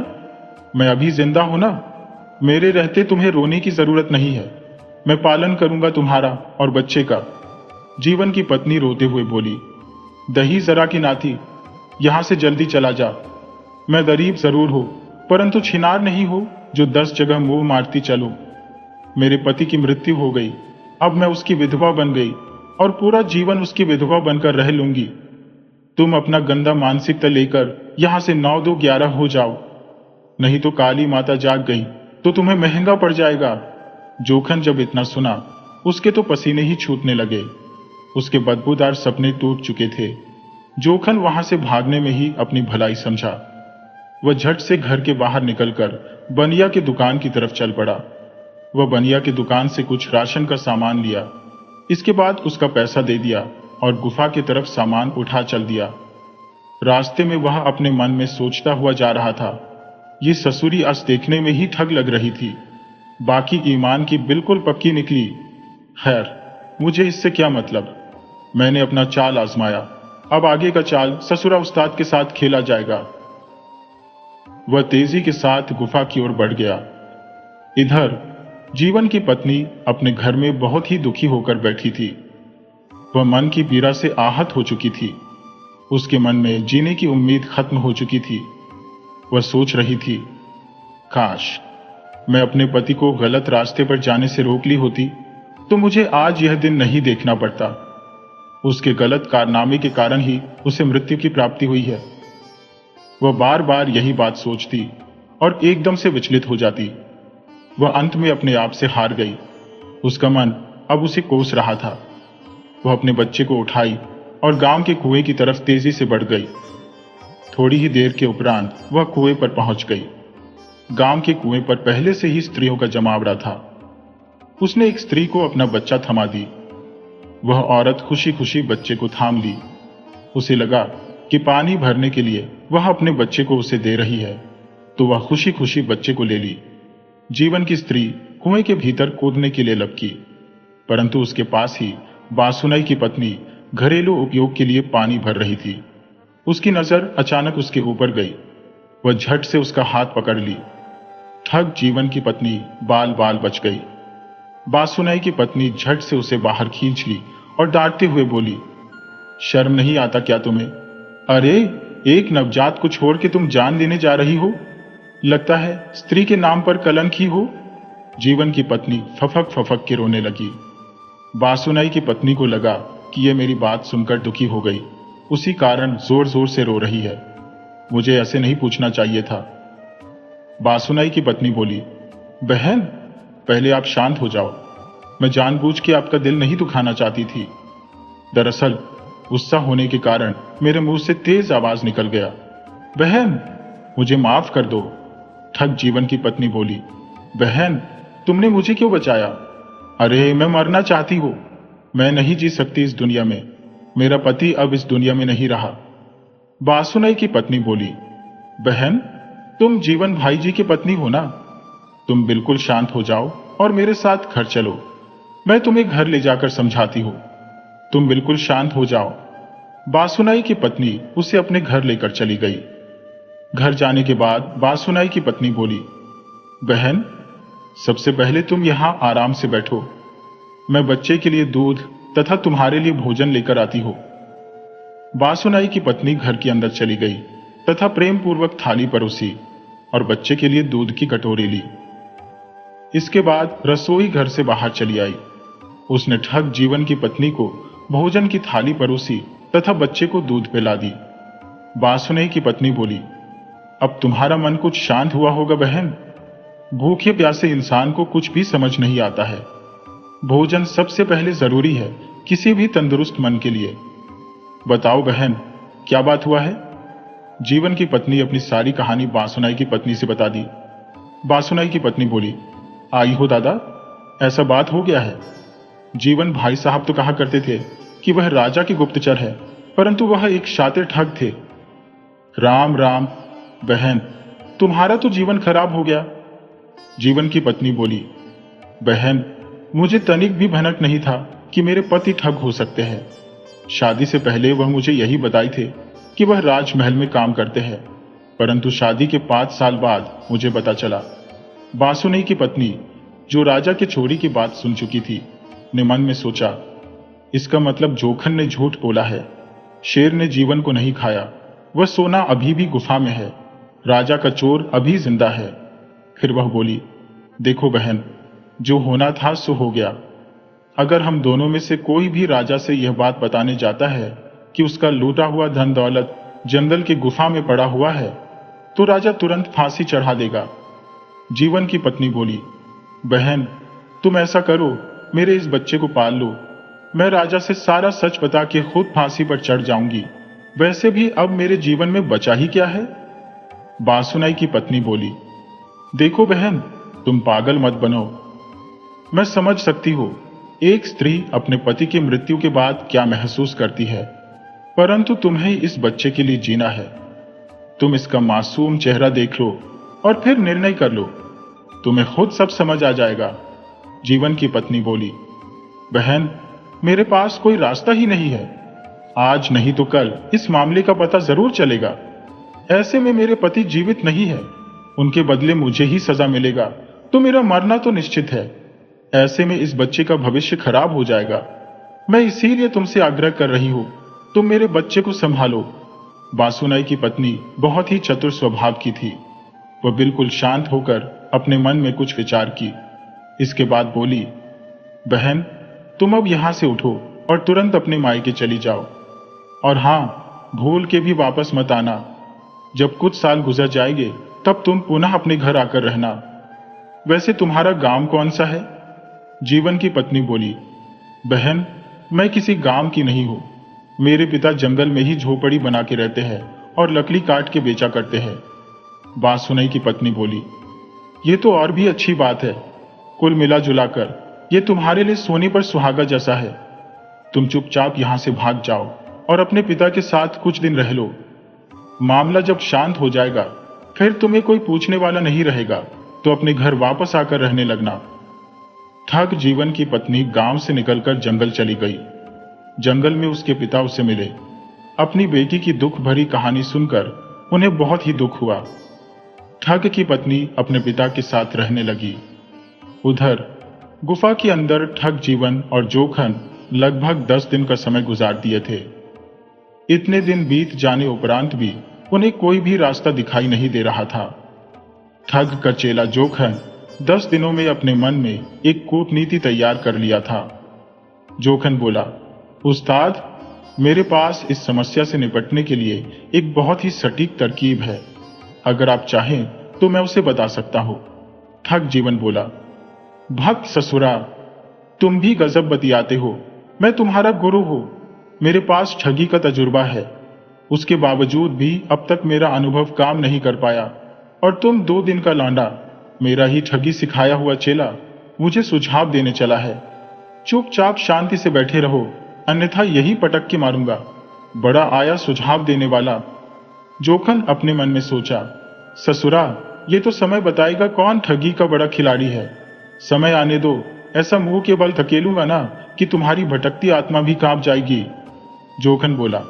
मैं अभी जिंदा हूं ना। मेरे रहते तुम्हें रोने की जरूरत नहीं है। मैं पालन करूंगा तुम्हारा और बच्चे का। जीवन की पत्नी रोते हुए बोली, दही जरा की नाती, यहां से जल्दी चला जा। मैं गरीब जरूर हूं, परंतु छिनार नहीं हो जो 10 जगह मुंह मारती चलूं। मेरे पति की मृत्यु हो गई, अब मैं उसकी विधवा बन गई। और पूरा जीवन उसकी विधवा बनकर रह लूंगी। तुम अपना गंदा मानसिकता लेकर यहां से 9-2-11 हो जाओ, नहीं तो काली माता जाग गई तो तुम्हें महंगा पड़ जाएगा। जोखन जब इतना सुना, उसके तो पसीने ही छूटने लगे। उसके बदबूदार सपने टूट चुके थे। जोखन वहां से भागने में ही अपनी भलाई समझा। वह झट से घर के बाहर निकलकर बनिया की दुकान की तरफ चल पड़ा। वह बनिया की दुकान से कुछ राशन का सामान लिया। इसके बाद उसका पैसा दे दिया और गुफा की तरफ सामान उठा चल दिया। रास्ते में वह अपने मन में सोचता हुआ जा रहा था, ये ससुरी आज देखने में ही ठग लग रही थी, बाकी ईमान की बिल्कुल पक्की निकली। खैर, मुझे इससे क्या मतलब, मैंने अपना चाल आजमाया, अब आगे का चाल ससुरा उस्ताद के साथ खेला जाएगा। वह तेजी के साथ गुफा की ओर बढ़ गया। इधर जीवन की पत्नी अपने घर में बहुत ही दुखी होकर बैठी थी। वह मन की पीड़ा से आहत हो चुकी थी। उसके मन में जीने की उम्मीद खत्म हो चुकी थी। वह सोच रही थी, काश मैं अपने पति को गलत रास्ते पर जाने से रोक ली होती तो मुझे आज यह दिन नहीं देखना पड़ता। उसके गलत कारनामे के कारण ही उसे मृत्यु की प्राप्ति हुई है। वह बार बार यही बात सोचती और एकदम से विचलित हो जाती। वह अंत में अपने आप से हार गई। उसका मन अब उसे कोस रहा था। वह अपने बच्चे को उठाई और गांव के कुएं की तरफ तेजी से बढ़ गई। थोड़ी ही देर के उपरांत वह कुएं पर पहुंच गई। गांव के कुएं पर पहले से ही स्त्रियों का जमावड़ा था। उसने एक स्त्री को अपना बच्चा थमा दी। वह औरत खुशी खुशी बच्चे को थाम ली। उसे लगा कि पानी भरने के लिए वह अपने बच्चे को उसे दे रही है, तो वह खुशी खुशी बच्चे को ले ली। जीवन की स्त्री कुएं के भीतर कूदने के लिए लपकी, परंतु उसके पास ही बासुनाई की पत्नी घरेलू उपयोग के लिए पानी भर रही थी। उसकी नजर अचानक उसके ऊपर गई। वह झट से उसका हाथ पकड़ ली। ठग जीवन की पत्नी बाल बाल बच गई। बासुनाई की पत्नी झट से उसे बाहर खींच ली और डांटते हुए बोली, शर्म नहीं आता क्या तुम्हें? अरे, एक नवजात को छोड़ के तुम जान लेने जा रही हो? लगता है स्त्री के नाम पर कलंक ही हो। जीवन की पत्नी फफक फफक के रोने लगी। बासुनाई की पत्नी को लगा कि यह मेरी बात सुनकर दुखी हो गई, उसी कारण जोर जोर से रो रही है। मुझे ऐसे नहीं पूछना चाहिए था। बासुनाई की पत्नी बोली, बहन पहले आप शांत हो जाओ। मैं जानबूझ के आपका दिल नहीं दुखाना चाहती थी। दरअसल गुस्सा होने के कारण मेरे मुंह से तेज आवाज निकल गया। बहन मुझे माफ कर दो। ठग जीवन की पत्नी बोली, बहन तुमने मुझे क्यों बचाया? अरे मैं मरना चाहती हूं। मैं नहीं जी सकती इस दुनिया में। मेरा पति अब इस दुनिया में नहीं रहा। बासुनाई की पत्नी बोली, बहन तुम जीवन भाई जी की पत्नी हो ना? तुम बिल्कुल शांत हो जाओ और मेरे साथ घर चलो। मैं तुम्हें घर ले जाकर समझाती हूं। तुम बिल्कुल शांत हो जाओ। बासुनाई की पत्नी उसे अपने घर लेकर चली गई। घर जाने के बाद बासुनाई की पत्नी बोली, बहन सबसे पहले तुम यहां आराम से बैठो। मैं बच्चे के लिए दूध तथा तुम्हारे लिए भोजन लेकर आती हूं। बासुनाई की पत्नी घर के अंदर चली गई तथा प्रेम पूर्वक थाली परोसी और बच्चे के लिए दूध की कटोरी ली। इसके बाद रसोई घर से बाहर चली आई। उसने ठग जीवन की पत्नी को भोजन की थाली परोसी तथा बच्चे को दूध पिला दी। बासुनाई की पत्नी बोली, अब तुम्हारा मन कुछ शांत हुआ होगा बहन। भूखे प्यासे इंसान को कुछ भी समझ नहीं आता है। भोजन सबसे पहले जरूरी है किसी भी तंदुरुस्त मन के लिए। बताओ बहन, क्या बात हुआ है? जीवन की पत्नी अपनी सारी कहानी बासुनाई की पत्नी से बता दी। बासुनाई की पत्नी बोली, आई हो दादा, ऐसा बात हो गया है। जीवन भाई साहब तो कहा करते थे कि वह राजा के गुप्तचर है, परंतु वह एक शातिर ठग थे। राम राम बहन, तुम्हारा तो जीवन खराब हो गया। जीवन की पत्नी बोली, बहन मुझे तनिक भी भनक नहीं था कि मेरे पति ठग हो सकते हैं। शादी से पहले वह मुझे यही बताए थे कि वह राजमहल में काम करते हैं, परंतु शादी के 5 साल बाद मुझे पता चला। बासुनाई की पत्नी, जो राजा के चोरी की बात सुन चुकी थी, ने मन में सोचा, इसका मतलब जोखन ने झूठ बोला है। शेर ने जीवन को नहीं खाया। वह सोना अभी भी गुफा में है। राजा का चोर अभी जिंदा है। फिर वह बोली, देखो बहन, जो होना था सो हो गया। अगर हम दोनों में से कोई भी राजा से यह बात बताने जाता है कि उसका लूटा हुआ धन दौलत जंगल की गुफा में पड़ा हुआ है, तो राजा तुरंत फांसी चढ़ा देगा। जीवन की पत्नी बोली, बहन, तुम ऐसा करो, मेरे इस बच्चे को पाल लो। मैं राजा से सारा सच बता के खुद फांसी पर चढ़ जाऊंगी। वैसे भी अब मेरे जीवन में बचा ही क्या है। बांसुनाई की पत्नी बोली, देखो बहन, तुम पागल मत बनो। मैं समझ सकती हूँ एक स्त्री अपने पति की मृत्यु के बाद क्या महसूस करती है, परंतु तुम्हें इस बच्चे के लिए जीना है। तुम इसका मासूम चेहरा देख लो और फिर निर्णय कर लो, तुम्हें खुद सब समझ आ जाएगा। जीवन की पत्नी बोली, बहन, मेरे पास कोई रास्ता ही नहीं है। आज नहीं तो कल इस मामले का पता जरूर चलेगा। ऐसे में मेरे पति जीवित नहीं है, उनके बदले मुझे ही सजा मिलेगा, तो मेरा मरना तो निश्चित है। ऐसे में इस बच्चे का भविष्य खराब हो जाएगा। मैं इसीलिए तुमसे आग्रह कर रही हूं, तुम मेरे बच्चे को संभालो। बांसुनाई की पत्नी बहुत ही चतुर स्वभाव की थी। वह बिल्कुल शांत होकर अपने मन में कुछ विचार की। इसके बाद बोली, बहन, तुम अब यहां से उठो और तुरंत अपने मायके चली जाओ। और हां, भूल के भी वापस मत आना। जब कुछ साल गुजर जाएंगे तब तुम पुनः अपने घर आकर रहना। वैसे तुम्हारा गांव कौन सा है? जीवन की पत्नी बोली, बहन, मैं किसी गांव की नहीं हूं। मेरे पिता जंगल में ही झोपड़ी बना के रहते हैं और लकड़ी काट के बेचा करते हैं। बांसुनाई की पत्नी बोली, ये तो और भी अच्छी बात है। कुल मिला जुलाकर ये तुम्हारे लिए सोने पर सुहागा जैसा है। तुम चुपचाप यहां से भाग जाओ और अपने पिता के साथ कुछ दिन रह लो। मामला जब शांत हो जाएगा फिर तुम्हें कोई पूछने वाला नहीं रहेगा, तो अपने घर वापस आकर रहने लगना। ठग जीवन की पत्नी गांव से निकलकर जंगल चली गई। जंगल में उसके पिता उसे मिले। अपनी बेटी की दुख भरी कहानी सुनकर उन्हें बहुत ही दुख हुआ। ठग की पत्नी अपने पिता के साथ रहने लगी। उधर गुफा के अंदर ठग जीवन और जोखन लगभग 10 दिन का समय गुजार दिए थे। इतने दिन बीत जाने उपरांत भी उन्हें कोई भी रास्ता दिखाई नहीं दे रहा था। ठग का चेला जोखन 10 दिनों में अपने मन में एक कूटनीति तैयार कर लिया था। जोखन बोला, उस्ताद, मेरे पास इस समस्या से निपटने के लिए एक बहुत ही सटीक तरकीब है। अगर आप चाहें तो मैं उसे बता सकता हूं। ठग जीवन बोला, भक्त ससुरा, तुम भी गजब बतियाते हो। मैं तुम्हारा गुरु हूं। मेरे पास ठगी का तजुर्बा है। उसके बावजूद भी अब तक मेरा अनुभव काम नहीं कर पाया, और तुम 2 दिन का लौंडा, मेरा ही ठगी सिखाया हुआ चेला, मुझे सुझाव देने चला है। चुपचाप शांति से बैठे रहो, अन्यथा यही पटक के मारूंगा। बड़ा आया सुझाव देने वाला। जोखन अपने मन में सोचा, ससुरा, ये तो समय बताएगा कौन ठगी का बड़ा खिलाड़ी है। समय आने दो, ऐसा मुंह के बल धकेलूंगा ना कि तुम्हारी भटकती आत्मा भी कांप जाएगी। जोखन बोला,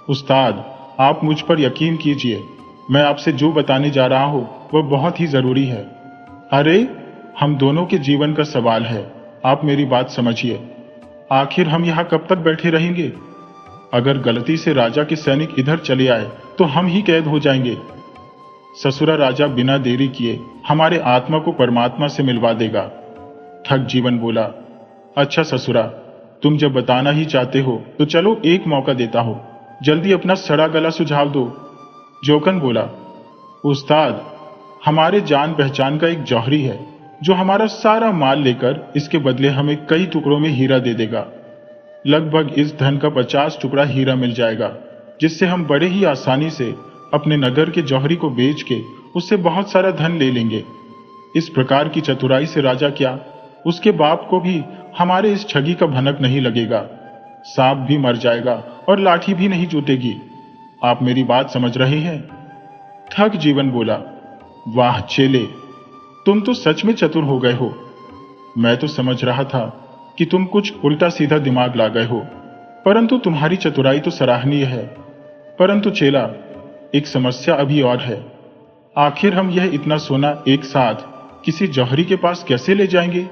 उस्ताद, आप मुझ पर यकीन कीजिए। मैं आपसे जो बताने जा रहा हूं वह बहुत ही जरूरी है। अरे, हम दोनों के जीवन का सवाल है, आप मेरी बात समझिए। आखिर हम यहां कब तक बैठे रहेंगे? अगर गलती से राजा के सैनिक इधर चले आए तो हम ही कैद हो जाएंगे। ससुरा राजा बिना देरी किए हमारे आत्मा को परमात्मा से मिलवा देगा। ठग जीवन बोला, अच्छा ससुरा, तुम जब बताना ही चाहते हो तो चलो एक मौका देता हूं, जल्दी अपना सड़ा गला सुझाव दो। जोखन बोला, उस्ताद, हमारे जान पहचान का एक जौहरी है जो हमारा सारा माल लेकर इसके बदले हमें कई टुकड़ों में हीरा दे देगा। लगभग इस धन का 50 टुकड़ा हीरा मिल जाएगा, जिससे हम बड़े ही आसानी से अपने नगर के जौहरी को बेच के उससे बहुत सारा धन ले लेंगे। इस प्रकार की चतुराई से राजा क्या, उसके बाप को भी हमारे इस ठगी का भनक नहीं लगेगा। सांप भी मर जाएगा और लाठी भी नहीं जुटेगी। आप मेरी बात समझ रहे हैं? ठग जीवन बोला, वाह चेले, तुम तो सच में चतुर हो गए हो। मैं तो समझ रहा था कि तुम कुछ उल्टा सीधा दिमाग ला गए हो, परंतु तुम्हारी चतुराई तो सराहनीय है। परंतु चेला, एक समस्या अभी और है। आखिर हम यह इतना सोना एक साथ किसी जौहरी के पास कैसे ले जाएंगे?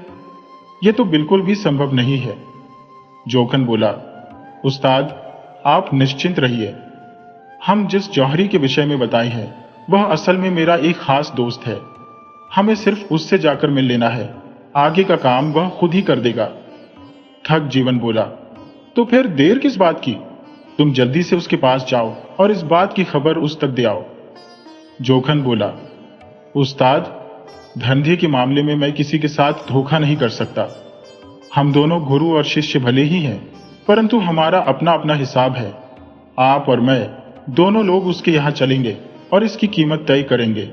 यह तो बिल्कुल भी संभव नहीं है। जोखन बोला, उस्ताद, आप निश्चिंत रहिए। हम जिस जौहरी के विषय में बताए हैं वह असल में मेरा एक खास दोस्त है। हमें सिर्फ उससे जाकर मिल लेना है, आगे का काम वह खुद ही कर देगा। ठग जीवन बोला, तो फिर देर किस बात की? तुम जल्दी से उसके पास जाओ और इस बात की खबर उस तक दे आओ। जोखन बोला, उस्ताद, धंधे के मामले में मैं किसी के साथ धोखा नहीं कर सकता। हम दोनों गुरु और शिष्य भले ही हैं, परंतु हमारा अपना अपना हिसाब है। आप और मैं दोनों लोग उसके यहां चलेंगे और इसकी कीमत तय करेंगे।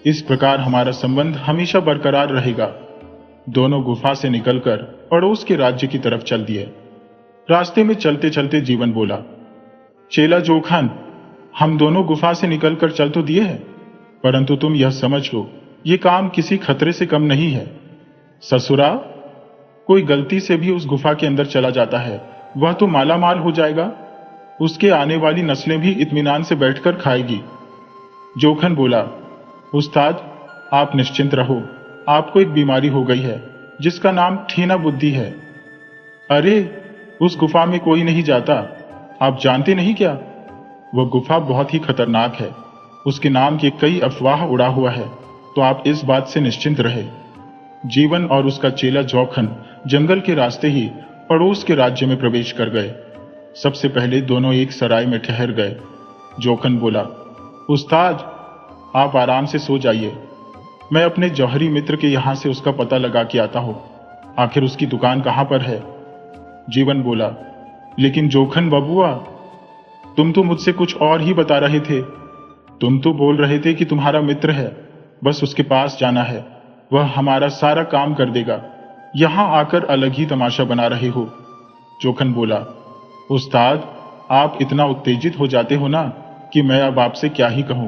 इस प्रकार हमारा संबंध हमेशा बरकरार रहेगा। दोनों गुफा से निकलकर पड़ोस के राज्य की तरफ चल दिए। रास्ते में चलते चलते जीवन बोला, चेला जोखन, हम दोनों गुफा से निकलकर चल तो दिए हैं, परंतु तुम यह समझ लो, ये काम किसी खतरे से कम नहीं है। ससुरा, कोई गलती से भी उस गुफा के अंदर चला जाता है, वह तो माला माल हो जाएगा। उसके आने वाली नस्लें भी इत्मीनान से बैठकर खाएगी। जोखन बोला, उस्ताद, आप निश्चिंत रहो, आपको एक बीमारी हो गई है जिसका नाम ठीना बुद्धि है। अरे, उस गुफा में कोई नहीं जाता, आप जानते नहीं क्या? वह गुफा बहुत ही खतरनाक है। उसके नाम के कई अफवाह उड़ा हुआ है, तो आप इस बात से निश्चिंत रहे। जीवन और उसका चेला जोखन जंगल के रास्ते ही पड़ोस के राज्य में प्रवेश कर गए। सबसे पहले दोनों एक सराय में ठहर गए। जोखन बोला, उस्ताद, आप आराम से सो जाइए, मैं अपने जौहरी मित्र के यहां से उसका पता लगा के आता हूं। आखिर उसकी दुकान कहां पर है? जीवन बोला, लेकिन जोखन बबुआ, तुम तो मुझसे कुछ और ही बता रहे थे। तुम तो बोल रहे थे कि तुम्हारा मित्र है, बस उसके पास जाना है, वह हमारा सारा काम कर देगा। यहां आकर अलग ही तमाशा बना रहे हो। जोखन बोला, उस्ताद, आप इतना उत्तेजित हो जाते हो ना कि मैं अब आपसे क्या ही कहूं।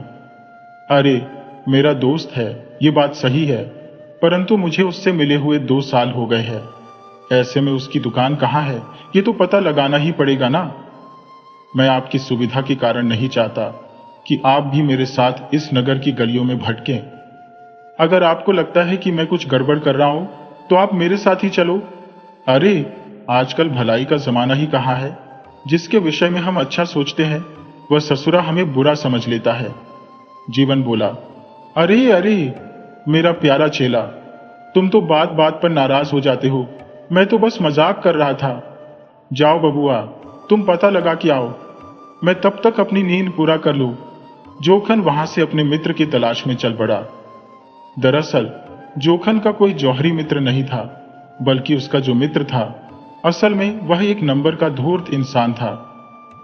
अरे, मेरा दोस्त है, ये बात सही है, परंतु मुझे उससे मिले हुए 2 साल हो गए हैं। ऐसे में उसकी दुकान कहां है, ये तो पता लगाना ही पड़ेगा ना। मैं आपकी सुविधा के कारण नहीं चाहता कि आप भी मेरे साथ इस नगर की गलियों में भटकें। अगर आपको लगता है कि मैं कुछ गड़बड़ कर रहा हूं, तो आप मेरे साथ ही चलो। अरे, आजकल भलाई का जमाना ही कहां है। जिसके विषय में हम अच्छा सोचते हैं, वह ससुरा हमें बुरा समझ लेता है। जीवन बोला, अरे अरे, मेरा प्यारा चेला, तुम तो बात बात पर नाराज हो जाते हो। मैं तो बस मजाक कर रहा था। जाओ बबुआ, तुम पता लगा के आओ, मैं तब तक अपनी नींद पूरा कर लूं। जोखन वहां से अपने मित्र की तलाश में चल पड़ा। दरअसल जोखन का कोई जौहरी मित्र नहीं था, बल्कि उसका जो मित्र था, असल में वह एक नंबर का धूर्त इंसान था।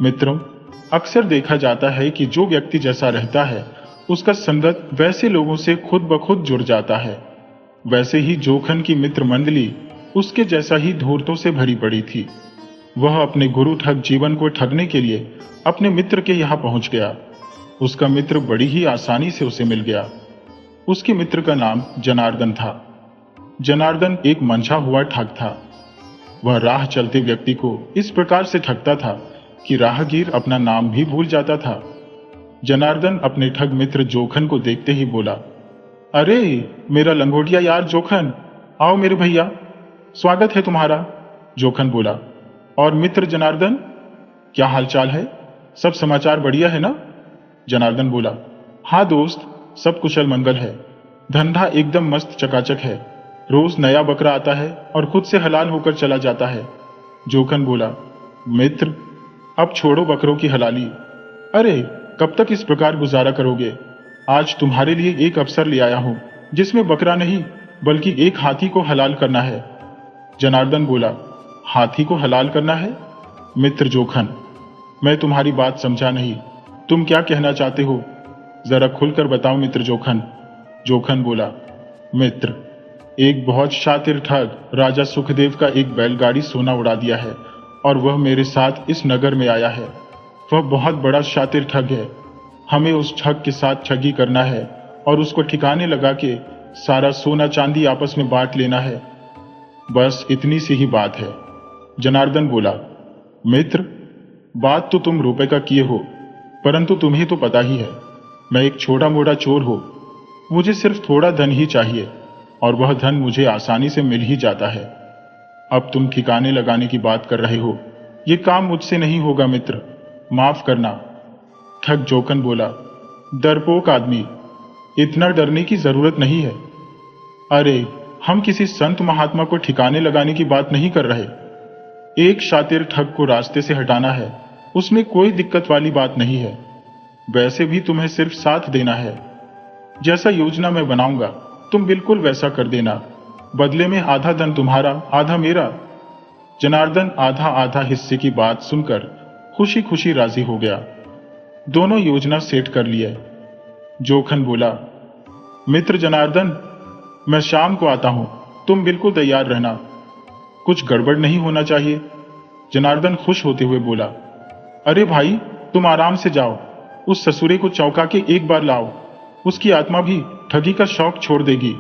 मित्रों, अक्सर देखा जाता है कि जो व्यक्ति जैसा रहता है, उसका संगत वैसे लोगों से खुद ब खुद जुड़ जाता है। वैसे ही जोखन की मित्र मंडली उसके जैसा ही धूर्तों से भरी पड़ी थी। वह अपने गुरु ठग जीवन को ठगने के लिए अपने मित्र के यहां पहुंच गया। उसका मित्र बड़ी ही आसानी से उसे मिल गया। उसके मित्र का नाम जनार्दन था। जनार्दन एक मंझा हुआ ठग था। वह राह चलते व्यक्ति को इस प्रकार से ठगता था कि राहगीर अपना नाम भी भूल जाता था। जनार्दन अपने ठग मित्र जोखन को देखते ही बोला, अरे मेरा लंगोटिया यार जोखन, आओ मेरे भैया, स्वागत है तुम्हारा। जोखन बोला, और मित्र जनार्दन, क्या हालचाल है? सब समाचार बढ़िया है ना? जनार्दन बोला, हाँ दोस्त, सब कुशल मंगल है। धंधा एकदम मस्त चकाचक है। रोज नया बकरा आता है और खुद से हलाल होकर चला जाता है। जोखन बोला, मित्र, अब छोड़ो बकरों की हलाली। अरे, कब तक इस प्रकार गुजारा करोगे? आज तुम्हारे लिए एक अवसर ले आया हूं, जिसमें बकरा नहीं बल्कि एक हाथी को हलाल करना है। जनार्दन बोला, हाथी को हलाल करना है? मित्र जोखन, मैं तुम्हारी बात समझा नहीं, तुम क्या कहना चाहते हो? जरा खुलकर बताओ मित्र जोखन। जोखन बोला, मित्र, एक बहुत शातिर ठग राजा सुखदेव का एक बैलगाड़ी सोना उड़ा दिया है और वह मेरे साथ इस नगर में आया है। वह बहुत बड़ा शातिर ठग है। हमें उस ठग के साथ ठगी करना है और उसको ठिकाने लगा के सारा सोना चांदी आपस में बांट लेना है। बस इतनी सी ही बात है। जनार्दन बोला, मित्र, बात तो तुम रुपए का किए हो, परंतु तुम्हें तो पता ही है, मैं एक छोटा मोटा चोर हूं। मुझे सिर्फ थोड़ा धन ही चाहिए और वह धन मुझे आसानी से मिल ही जाता है। अब तुम ठिकाने लगाने की बात कर रहे हो, ये काम मुझसे नहीं होगा मित्र, माफ करना। ठग जोखन बोला, डरपोक आदमी, इतना डरने की जरूरत नहीं है। अरे, हम किसी संत महात्मा को ठिकाने लगाने की बात नहीं कर रहे। एक शातिर ठग को रास्ते से हटाना है, उसमें कोई दिक्कत वाली बात नहीं है। वैसे भी तुम्हें सिर्फ साथ देना है। जैसा योजना मैं बनाऊंगा तुम बिल्कुल वैसा कर देना। बदले में आधा धन तुम्हारा, आधा मेरा। जनार्दन आधा आधा हिस्से की बात सुनकर खुशी खुशी राजी हो गया। दोनों योजना सेट कर लिए। जोखन बोला, मित्र जनार्दन, मैं शाम को आता हूं, तुम बिल्कुल तैयार रहना। कुछ गड़बड़ नहीं होना चाहिए। जनार्दन खुश होते हुए बोला, अरे भाई तुम आराम से जाओ, उस ससुरे को चौंका के एक बार लाओ, उसकी आत्मा भी ठगी का शौक छोड़ देगी।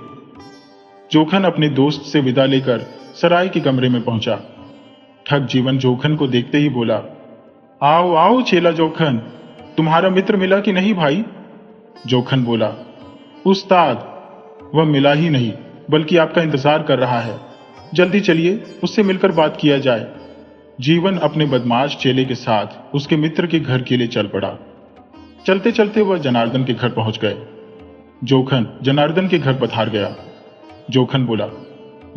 जोखन अपने दोस्त से विदा लेकर सराय के कमरे में पहुंचा। ठग जीवन जोखन को देखते ही बोला, आओ आओ चेला जोखन, तुम्हारा मित्र मिला कि नहीं भाई? जोखन बोला, उस्ताद, वह मिला ही नहीं बल्कि आपका इंतजार कर रहा है। जल्दी चलिए, उससे मिलकर बात किया जाए। जीवन अपने बदमाश चेले के साथ उसके मित्र के घर के लिए चल पड़ा। चलते चलते वह जनार्दन के घर पहुंच गए। जोखन जनार्दन के घर पधार गया। जोखन बोला,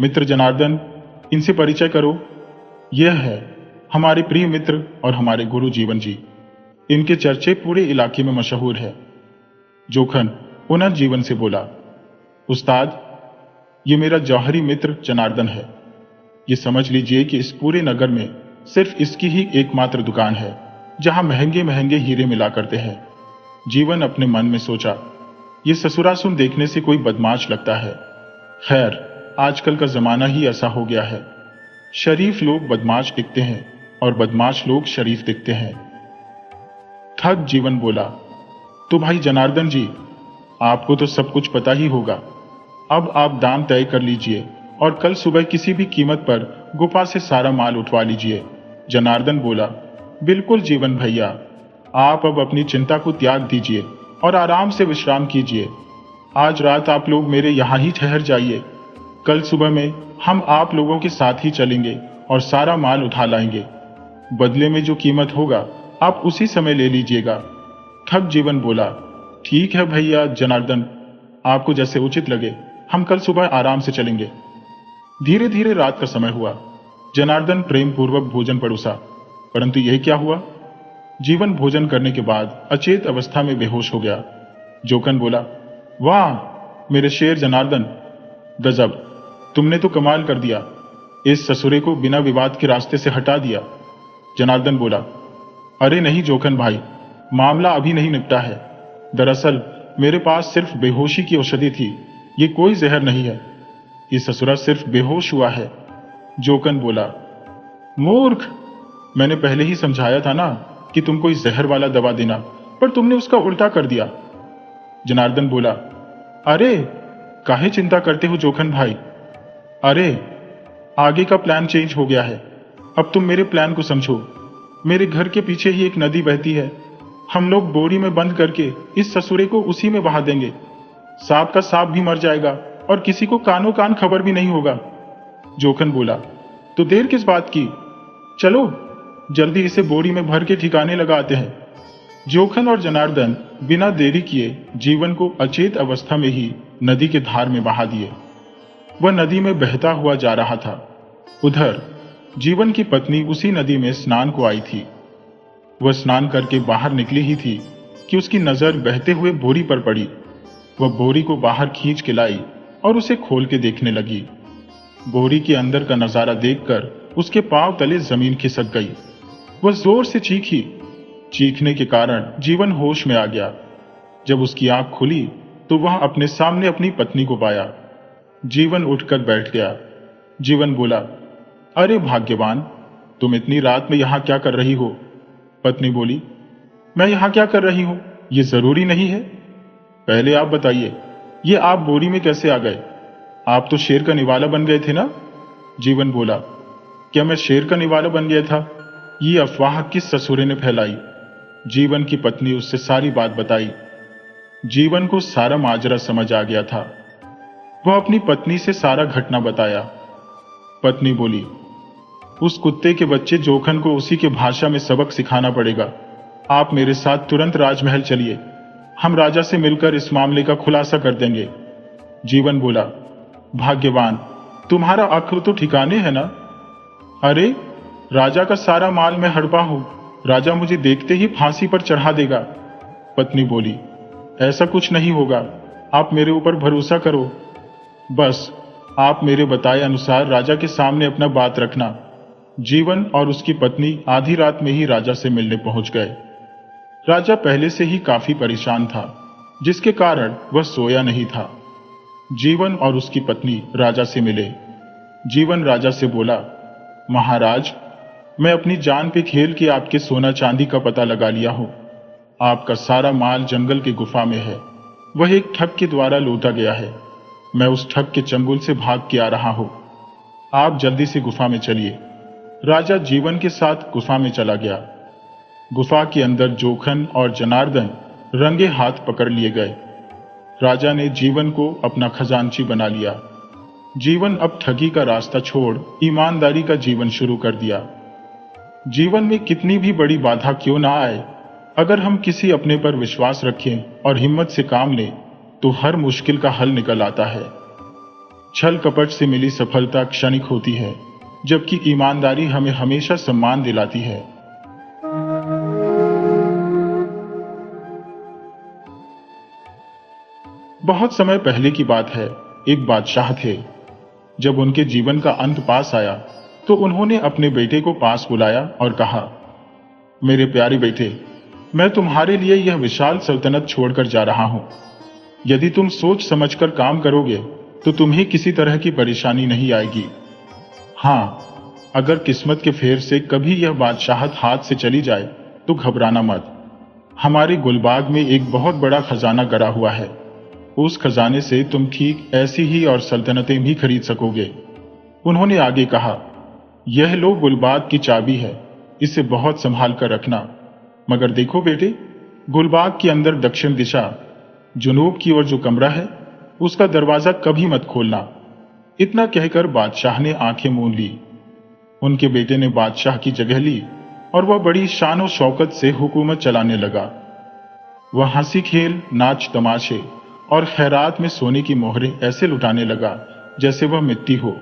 मित्र जनार्दन, इनसे परिचय करो। यह है हमारे प्रिय मित्र और हमारे गुरु जीवन जी। इनके चर्चे पूरे इलाके में मशहूर है। जोखन पुनः जीवन से बोला, उस्ताद, ये मेरा जौहरी मित्र जनार्दन है। ये समझ लीजिए कि इस पूरे नगर में सिर्फ इसकी ही एकमात्र दुकान है जहां महंगे महंगे हीरे मिला करते हैं। जीवन अपने मन में सोचा, ये ससुरासुन देखने से कोई बदमाश लगता है। खैर, आजकल का जमाना ही ऐसा हो गया है। शरीफ लोग बदमाश दिखते हैं और बदमाश लोग शरीफ दिखते हैं। ठग जीवन बोला, तो भाई जनार्दन जी, आपको तो सब कुछ पता ही होगा। अब आप दाम तय कर लीजिए और कल सुबह किसी भी कीमत पर गुफा से सारा माल उठवा लीजिए। जनार्दन बोला, बिल्कुल जीवन भैया, आप अब अपनी चिंता को त्याग दीजिए और आराम से विश्राम कीजिए। आज रात आप लोग मेरे यहां ही ठहर जाइए। कल सुबह में हम आप लोगों के साथ ही चलेंगे और सारा माल उठा लाएंगे। बदले में जो कीमत होगा आप उसी समय ले लीजिएगा। ठग जीवन बोला, ठीक है भैया जनार्दन, आपको जैसे उचित लगे, हम कल सुबह आराम से चलेंगे। धीरे धीरे रात का समय हुआ। जनार्दन प्रेम पूर्वक भोजन परोसा, परंतु यह क्या हुआ? जीवन भोजन करने के बाद अचेत अवस्था में बेहोश हो गया। जोखन बोला, वाह मेरे शेर जनार्दन, गजब, तुमने तो कमाल कर दिया। इस ससुरे को बिना विवाद के रास्ते से हटा दिया। जनार्दन बोला, अरे नहीं जोखन भाई, मामला अभी नहीं निपटा है। दरअसल मेरे पास सिर्फ बेहोशी की औषधि थी, ये कोई जहर नहीं है। ये ससुरा सिर्फ बेहोश हुआ है। जोखन बोला, मूर्ख, मैंने पहले ही समझाया था ना कि तुम कोई जहर वाला दवा देना, पर तुमने उसका उल्टा कर दिया। जनार्दन बोला, अरे काहे चिंता करते हो जोखन भाई? अरे आगे का प्लान चेंज हो गया है। अब तुम मेरे प्लान को समझो। मेरे घर के पीछे ही एक नदी बहती है। हम लोग बोरी में बंद करके इस ससुरे को उसी में बहा देंगे। सांप का सांप भी मर जाएगा और किसी को कानो कान खबर भी नहीं होगा। जोखन बोला, तो देर किस बात की? चलो जल्दी इसे बोरी में भर के ठिकाने लगाते हैं। जोखन और जनार्दन बिना देरी किए जीवन को अचेत अवस्था में ही नदी के धार में बहा दिए। वह नदी में बहता हुआ जा रहा था। उधर जीवन की पत्नी उसी नदी में स्नान को आई थी। वह स्नान करके बाहर निकली ही थी कि उसकी नजर बहते हुए बोरी पर पड़ी। वह बोरी को बाहर खींच के लाई और उसे खोल के देखने लगी। बोरी के अंदर का नजारा देखकर उसके पांव तले जमीन खिसक गई। वह जोर से चीखी। चीखने के कारण जीवन होश में आ गया। जब उसकी आंख खुली तो वह अपने सामने अपनी पत्नी को पाया। जीवन उठकर बैठ गया। जीवन बोला, अरे भाग्यवान, तुम इतनी रात में यहां क्या कर रही हो? पत्नी बोली, मैं यहां क्या कर रही हूं, ये जरूरी नहीं है। पहले आप बताइए, ये आप बोरी में कैसे आ गए? आप तो शेर का निवाला बन गए थे ना? जीवन बोला, क्या मैं शेर का निवाला बन गया था? ये अफवाह किस ससुरे ने फैलाई? जीवन की पत्नी उससे सारी बात बताई। जीवन को सारा माजरा समझ आ गया था। वह अपनी पत्नी से सारा घटना बताया। पत्नी बोली, उस कुत्ते के बच्चे जोखन को उसी के भाषा में सबक सिखाना पड़ेगा। आप मेरे साथ तुरंत राजमहल चलिए। हम राजा से मिलकर इस मामले का खुलासा कर देंगे। जीवन बोला, भाग्यवान, तुम्हारा अक्ल तो ठिकाने है ना? अरे राजा का सारा माल मैं हड़पा हूं। राजा मुझे देखते ही फांसी पर चढ़ा देगा। पत्नी बोली, ऐसा कुछ नहीं होगा, आप मेरे ऊपर भरोसा करो। बस आप मेरे बताए अनुसार राजा के सामने अपना बात रखना। जीवन और उसकी पत्नी आधी रात में ही राजा से मिलने पहुंच गए। राजा पहले से ही काफी परेशान था, जिसके कारण वह सोया नहीं था। जीवन और उसकी पत्नी राजा से मिले। जीवन राजा से बोला, महाराज, मैं अपनी जान पे खेल के आपके सोना चांदी का पता लगा लिया हूं। आपका सारा माल जंगल की गुफा में है। वह एक ठग के द्वारा लूटा गया है। मैं उस ठग के चंगुल से भाग के आ रहा हूं। आप जल्दी से गुफा में चलिए। राजा जीवन के साथ गुफा में चला गया। गुफा के अंदर जोखन और जनार्दन रंगे हाथ पकड़ लिए गए। राजा ने जीवन को अपना खजांची बना लिया। जीवन अब ठगी का रास्ता छोड़ ईमानदारी का जीवन शुरू कर दिया। जीवन में कितनी भी बड़ी बाधा क्यों ना आए, अगर हम किसी अपने पर विश्वास रखें और हिम्मत से काम लें तो हर मुश्किल का हल निकल आता है। छल कपट से मिली सफलता क्षणिक होती है, जबकि ईमानदारी हमें हमेशा सम्मान दिलाती है। बहुत समय पहले की बात है। एक बादशाह थे। जब उनके जीवन का अंत पास आया तो उन्होंने अपने बेटे को पास बुलाया और कहा, मेरे प्यारे बेटे, मैं तुम्हारे लिए यह विशाल सल्तनत छोड़कर जा रहा हूं। यदि तुम सोच समझकर काम करोगे तो तुम्हें किसी तरह की परेशानी नहीं आएगी। हां, अगर किस्मत के फेर से कभी यह बादशाहत हाथ से चली जाए तो घबराना मत। हमारे गुलबाग में एक बहुत बड़ा खजाना गड़ा हुआ है। उस खजाने से तुम ठीक ऐसी ही और सल्तनतें भी खरीद सकोगे। उन्होंने आगे कहा, यह लो गुलबाग की चाबी है, इसे बहुत संभाल कर रखना। मगर देखो बेटे, गुलबाग के अंदर दक्षिण दिशा जुनूब की ओर जो कमरा है उसका दरवाजा कभी मत खोलना। इतना कहकर बादशाह ने आंखें मूंद ली। उनके बेटे ने बादशाह की जगह ली और वह बड़ी शान और शौकत से हुकूमत चलाने लगा। वह हंसी खेल, नाच तमाशे और खैरात में सोने की मोहरें ऐसे लुटाने लगा जैसे वह मिट्टी हो।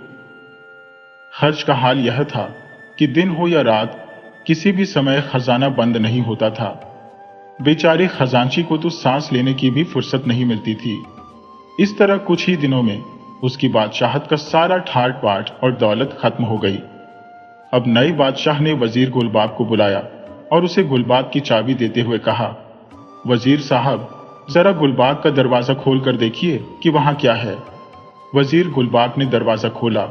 खर्च का हाल यह था कि दिन हो या रात, किसी भी समय खजाना बंद नहीं होता था। बेचारे खजांची को तो सांस लेने की भी फुर्सत नहीं मिलती थी। इस तरह कुछ ही दिनों में उसकी बादशाहत का सारा ठाट बाट और दौलत खत्म हो गई। अब नए बादशाह ने वजीर गुलबाग को बुलाया और उसे गुलबाग की चाबी देते हुए कहा, वजीर साहब, जरा गुलबाग का दरवाजा खोल कर देखिए कि वहां क्या है। वजीर गुलबाग ने दरवाजा खोला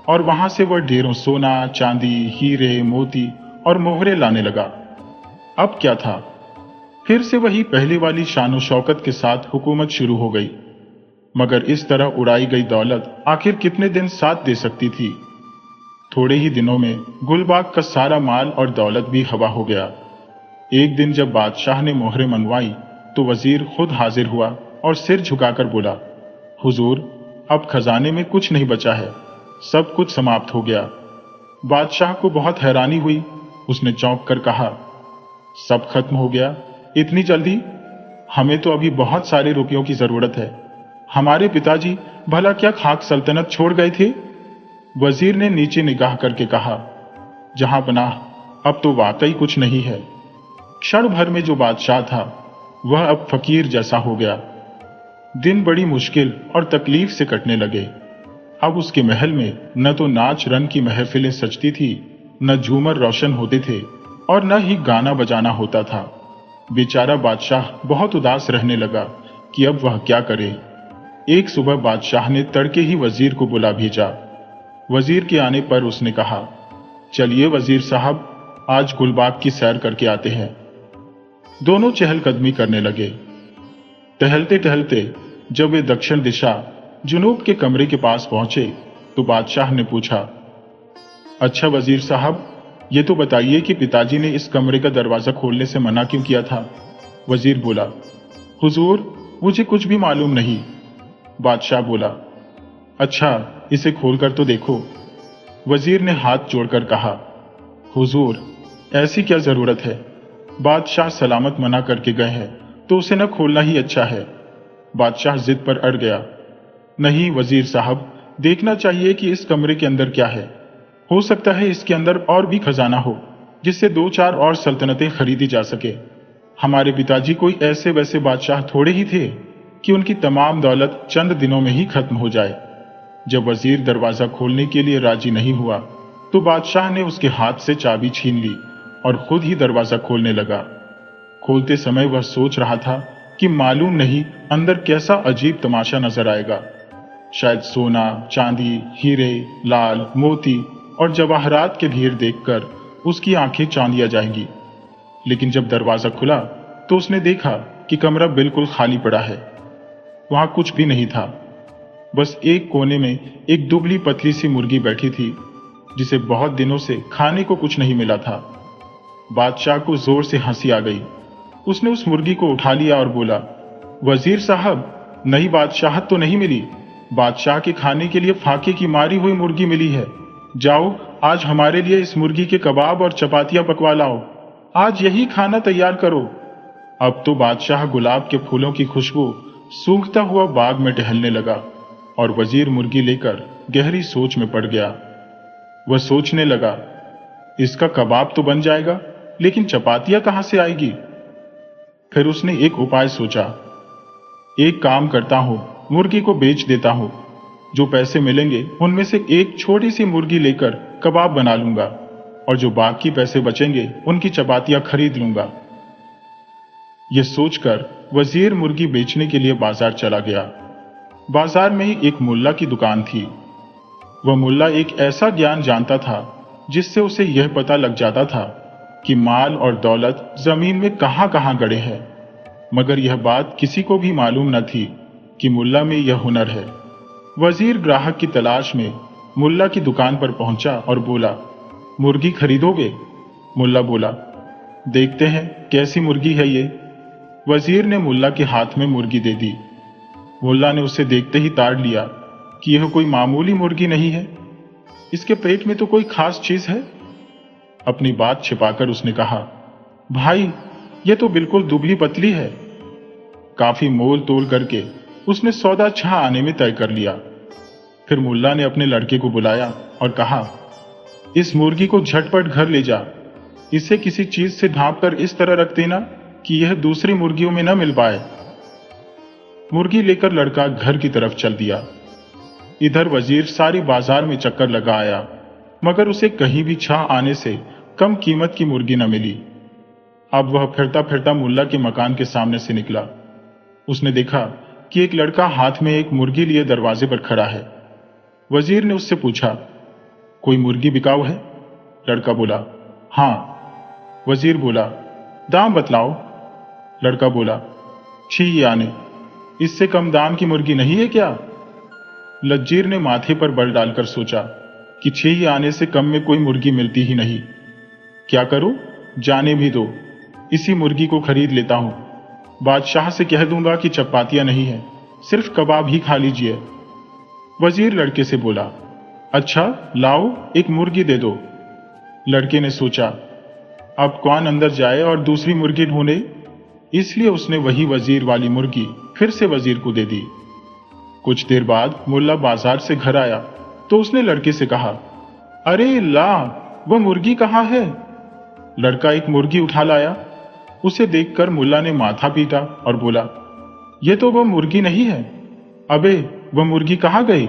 और वहां से वह ढेरों सोना, चांदी, हीरे, मोती और मोहरे लाने लगा। अब क्या था, फिर से वही पहले वाली शानो शौकत के साथ हुकूमत शुरू हो गई। मगर इस तरह उड़ाई गई दौलत आखिर कितने दिन साथ दे सकती थी। थोड़े ही दिनों में गुलबाग का सारा माल और दौलत भी हवा हो गया। एक दिन जब बादशाह ने मोहरें मनवाई तो वजीर खुद हाजिर हुआ और सिर झुकाकर बोला, हुजूर, अब खजाने में कुछ नहीं बचा है, सब कुछ समाप्त हो गया। बादशाह को बहुत हैरानी हुई। उसने चौंक कर कहा, सब खत्म हो गया? इतनी जल्दी? हमें तो अभी बहुत सारे रुपयों की जरूरत है। हमारे पिताजी भला क्या खाक सल्तनत छोड़ गए थे? वजीर ने नीचे निगाह करके कहा, जहां पनाह, अब तो वाकई कुछ नहीं है। क्षण भर में जो बादशाह था वह अब फकीर जैसा हो गया। दिन बड़ी मुश्किल और तकलीफ से कटने लगे। अब उसके महल में न तो नाच रंग की महफिलें सजती थी, न झूमर रोशन होते थे और न ही गाना बजाना होता था। बेचारा बादशाह बहुत उदास रहने लगा कि अब वह क्या करे। एक सुबह बादशाह ने तड़के ही वजीर को बुला भेजा। वजीर के आने पर उसने कहा, चलिए वजीर साहब, आज गुलबाग की सैर करके आते हैं। दोनों चहलकदमी करने लगे। टहलते टहलते जब वे दक्षिण दिशा जुनूब के कमरे के पास पहुंचे तो बादशाह ने पूछा, अच्छा वजीर साहब, ये तो बताइए कि पिताजी ने इस कमरे का दरवाजा खोलने से मना क्यों किया था? वजीर बोला, हुजूर, मुझे कुछ भी मालूम नहीं। बादशाह बोला, अच्छा, इसे खोलकर तो देखो। वजीर ने हाथ जोड़कर कहा, हुजूर, ऐसी क्या जरूरत है? बादशाह सलामत मना करके गए हैं तो उसे न खोलना ही अच्छा है। बादशाह जिद पर अड़ गया, नहीं वजीर साहब, देखना चाहिए कि इस कमरे के अंदर क्या है। हो सकता है इसके अंदर और भी खजाना हो, जिससे 2-4 और सल्तनतें खरीदी जा सके। हमारे पिताजी कोई ऐसे वैसे बादशाह थोड़े ही थे कि उनकी तमाम दौलत चंद दिनों में ही खत्म हो जाए। जब वजीर दरवाजा खोलने के लिए राजी नहीं हुआ, तो बादशाह ने उसके हाथ से चाबी छीन ली और खुद ही दरवाजा खोलने लगा। खोलते समय वह सोच रहा था कि मालूम नहीं अंदर कैसा अजीब तमाशा नजर आएगा। शायद सोना, चांदी, हीरे, लाल, मोती और जवाहरात के ढेर देखकर उसकी आंखें चांदिया जाएंगी। लेकिन जब दरवाजा खुला तो उसने देखा कि कमरा बिल्कुल खाली पड़ा है। वहां कुछ भी नहीं था। बस एक कोने में एक दुबली पतली सी मुर्गी बैठी थी, जिसे बहुत दिनों से खाने को कुछ नहीं मिला था। बादशाह को जोर से हंसी आ गई। उसने उस मुर्गी को उठा लिया और बोला, वजीर साहब, नई बादशाहत तो नहीं मिली, बादशाह के खाने के लिए फाके की मारी हुई मुर्गी मिली है। जाओ, आज हमारे लिए इस मुर्गी के कबाब और चपातियां पकवा लाओ। आज यही खाना तैयार करो। अब तो बादशाह गुलाब के फूलों की खुशबू सूंघता हुआ बाग में टहलने लगा और वजीर मुर्गी लेकर गहरी सोच में पड़ गया। वह सोचने लगा, इसका कबाब तो बन जाएगा, लेकिन चपातियां कहां से आएगी? फिर उसने एक उपाय सोचा। एक काम करता हूं, मुर्गी को बेच देता हूं। जो पैसे मिलेंगे उनमें से एक छोटी सी मुर्गी लेकर कबाब बना लूंगा और जो बाकी पैसे बचेंगे उनकी चपातियां खरीद लूंगा। यह सोचकर वजीर मुर्गी बेचने के लिए बाजार चला गया। बाजार में ही एक मुल्ला की दुकान थी। वह मुल्ला एक ऐसा ज्ञान जानता था जिससे उसे यह पता लग जाता था कि माल और दौलत जमीन में कहां कहां गड़े हैं। मगर यह बात किसी को भी मालूम न थी कि मुल्ला में यह हुनर है। वजीर ग्राहक की तलाश में मुल्ला की दुकान पर पहुंचा और बोला, मुर्गी खरीदोगे? मुल्ला बोला, देखते हैं कैसी मुर्गी है ये। वजीर ने मुल्ला के हाथ में मुर्गी दे दी। मुल्ला ने उसे देखते ही ताड़ लिया कि यह कोई मामूली मुर्गी नहीं है, इसके पेट में तो कोई खास चीज है। अपनी बात छिपाकर उसने कहा, भाई, यह तो बिल्कुल दुबली पतली है। काफी मोल तोल करके उसने सौदा छह आने में तय कर लिया। फिर मुल्ला ने अपने लड़के को बुलाया और कहा, इस मुर्गी को झटपट घर ले जा। इसे किसी चीज से ढांप कर इस तरह रख देना कि यह दूसरी मुर्गियों में न मिल पाए। मुर्गी लेकर लड़का घर की तरफ चल दिया। इधर वजीर सारी बाजार में चक्कर लगा आया, मगर उसे कहीं भी छह आने से कम कीमत की मुर्गी न मिली। अब वह फिरता फिरता मुल्ला के मकान के सामने से निकला। उसने देखा कि एक लड़का हाथ में एक मुर्गी लिए दरवाजे पर खड़ा है। वजीर ने उससे पूछा, कोई मुर्गी बिकाऊ है? लड़का बोला, हां। वजीर बोला, दाम बतलाओ। लड़का बोला, 6 आने। इससे कम दाम की मुर्गी नहीं है क्या? लज्जीर ने माथे पर बल डालकर सोचा कि 6 आने से कम में कोई मुर्गी मिलती ही नहीं। क्या करूं? जाने भी दो, इसी मुर्गी को खरीद लेता हूं। बादशाह से कह दूंगा कि चपातियां नहीं है, सिर्फ कबाब ही खा लीजिए। वजीर लड़के से बोला, अच्छा लाओ, एक मुर्गी दे दो। लड़के ने सोचा, अब कौन अंदर जाए और दूसरी मुर्गी ढूंढे, इसलिए उसने वही वजीर वाली मुर्गी फिर से वजीर को दे दी। कुछ देर बाद मुल्ला बाजार से घर आया तो उसने लड़के से कहा, अरे ला, वह मुर्गी कहाँ है? लड़का एक मुर्गी उठा लाया। उसे देखकर मुल्ला ने माथा पीटा और बोला, यह तो वह मुर्गी नहीं है। अबे, वह मुर्गी कहाँ गई?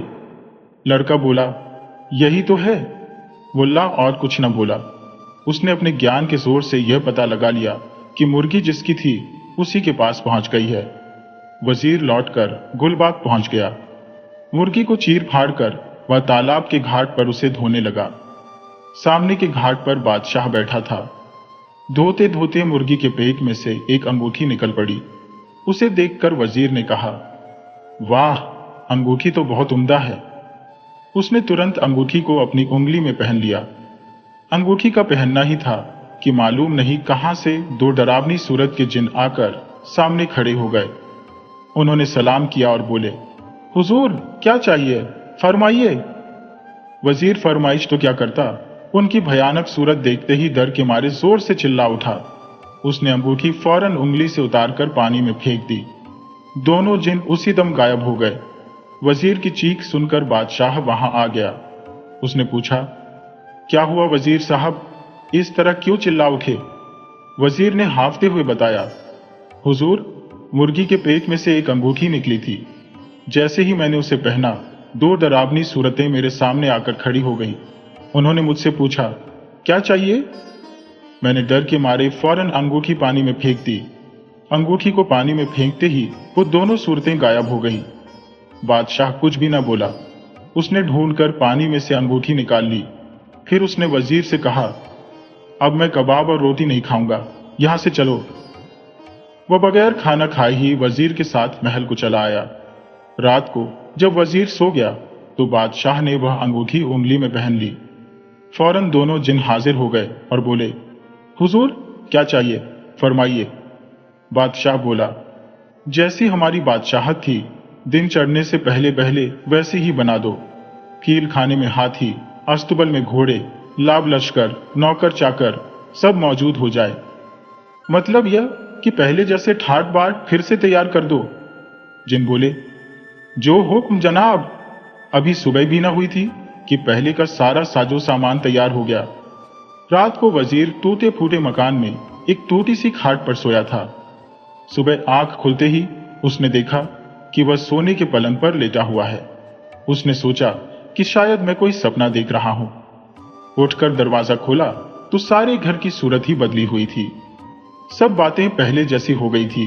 लड़का बोला, यही तो है। मुल्ला और कुछ न बोला। उसने अपने ज्ञान के जोर से यह पता लगा लिया कि मुर्गी जिसकी थी उसी के पास पहुंच गई है। वजीर लौटकर गुलबाग पहुंच गया। मुर्गी को चीर फाड़ कर वह तालाब के घाट पर उसे धोने लगा। सामने के घाट पर बादशाह बैठा था। धोते धोते मुर्गी के पेट में से एक अंगूठी निकल पड़ी। उसे देखकर वजीर ने कहा, वाह, अंगूठी तो बहुत उम्दा है। उसने तुरंत अंगूठी को अपनी उंगली में पहन लिया। अंगूठी का पहनना ही था कि मालूम नहीं कहां से 2 डरावनी सूरत के जिन आकर सामने खड़े हो गए। उन्होंने सलाम किया और बोले, हुजूर, क्या चाहिए, फरमाइए। वजीर फरमाइश तो क्या करता, उनकी भयानक सूरत देखते ही डर के मारे जोर से चिल्ला उठा। उसने अंगूठी फौरन उंगली से उतारकर पानी में फेंक दी। दोनों जिन उसी दम गायब हो गए। वजीर की चीख सुनकर बादशाह वहां आ गया। उसने पूछा, क्या हुआ वजीर साहब, इस तरह क्यों चिल्ला उठे? वजीर ने हांफते हुए बताया, हुजूर, मुर्गी के पेट में से एक अंगूठी निकली थी। जैसे ही मैंने उसे पहना, दो डरावनी सूरतें मेरे सामने आकर खड़ी हो गईं। उन्होंने मुझसे पूछा, क्या चाहिए? मैंने डर के मारे फौरन अंगूठी पानी में फेंक दी। अंगूठी को पानी में फेंकते ही वो दोनों सूरतें गायब हो गईं। बादशाह कुछ भी न बोला। उसने ढूंढकर पानी में से अंगूठी निकाल ली। फिर उसने वजीर से कहा, अब मैं कबाब और रोटी नहीं खाऊंगा, यहां से चलो। वह बगैर खाना खाए ही वजीर के साथ महल को चला आया। रात को जब वजीर सो गया तो बादशाह ने वह अंगूठी उंगली में पहन ली। फौरन दोनों जिन हाजिर हो गए और बोले, हुजूर, क्या चाहिए, फरमाइए। बादशाह बोला, जैसी हमारी बादशाहत थी, दिन चढ़ने से पहले पहले वैसी ही बना दो। कील खाने में हाथी, अस्तबल में घोड़े, लाभ लश्कर, नौकर चाकर सब मौजूद हो जाए। मतलब यह कि पहले जैसे ठाट बाट फिर से तैयार कर दो। जिन बोले, जो हुक्म जनाब। अभी सुबह भी ना हुई थी कि पहले का सारा साजो सामान तैयार हो गया। रात को वजीर टूटे फूटे मकान में एक टूटी सी खाट पर सोया था। सुबह आंख खुलते ही उसने देखा कि वह सोने के पलंग पर लेटा हुआ है। उसने सोचा कि शायद मैं कोई सपना देख रहा हूं। उठकर दरवाजा खोला तो सारे घर की सूरत ही बदली हुई थी। सब बातें पहले जैसी हो गई थी।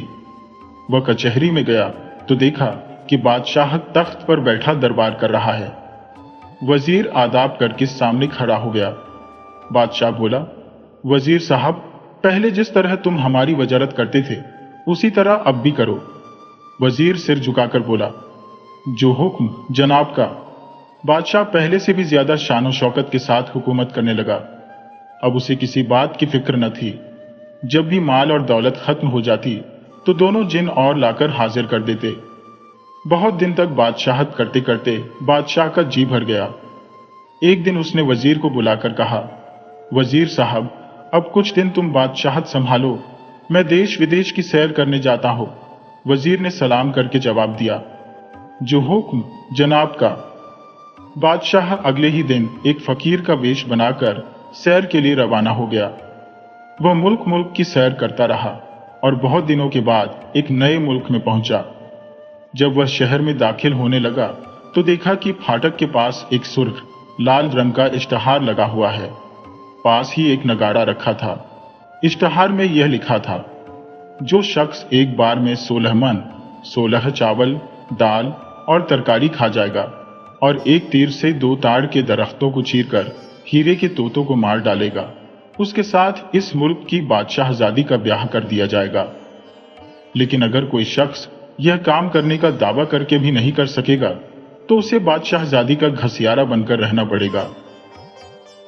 वह कचहरी में गया तो देखा कि बादशाह तख्त पर बैठा दरबार कर रहा है। वजीर आदाब करके सामने खड़ा हो गया। बादशाह बोला, वजीर साहब, पहले जिस तरह तुम हमारी वजारत करते थे उसी तरह अब भी करो। वजीर सिर झुकाकर बोला, जो हुक्म जनाब का। बादशाह पहले से भी ज्यादा शान और शौकत के साथ हुकूमत करने लगा। अब उसे किसी बात की फिक्र न थी। जब भी माल और दौलत खत्म हो जाती तो दोनों जिन और लाकर हाजिर कर देते। बहुत दिन तक बादशाहत करते करते बादशाह का जी भर गया। एक दिन उसने वजीर को बुलाकर कहा, वजीर साहब, अब कुछ दिन तुम बादशाहत संभालो, मैं देश विदेश की सैर करने जाता हूं। वजीर ने सलाम करके जवाब दिया, जो हुक्म जनाब का। बादशाह अगले ही दिन एक फकीर का वेश बनाकर सैर के लिए रवाना हो गया। वह मुल्क मुल्क की सैर करता रहा और बहुत दिनों के बाद एक नए मुल्क में पहुंचा। जब वह शहर में दाखिल होने लगा तो देखा कि फाटक के पास एक सुर्ख लाल रंग का इश्तहार लगा हुआ है। पास ही एक नगाड़ा रखा था। इश्तहार में यह लिखा था, जो शख्स एक बार में 16 मन 16 चावल, दाल और तरकारी खा जाएगा और एक तीर से 2 ताड़ के दरख्तों को चीरकर हीरे के तोतों को मार डालेगा, उसके साथ इस मुल्क की बादशाहजादी का ब्याह कर दिया जाएगा। लेकिन अगर कोई शख्स यह काम करने का दावा करके भी नहीं कर सकेगा तो उसे बादशाहजादी का घसियारा बनकर रहना पड़ेगा।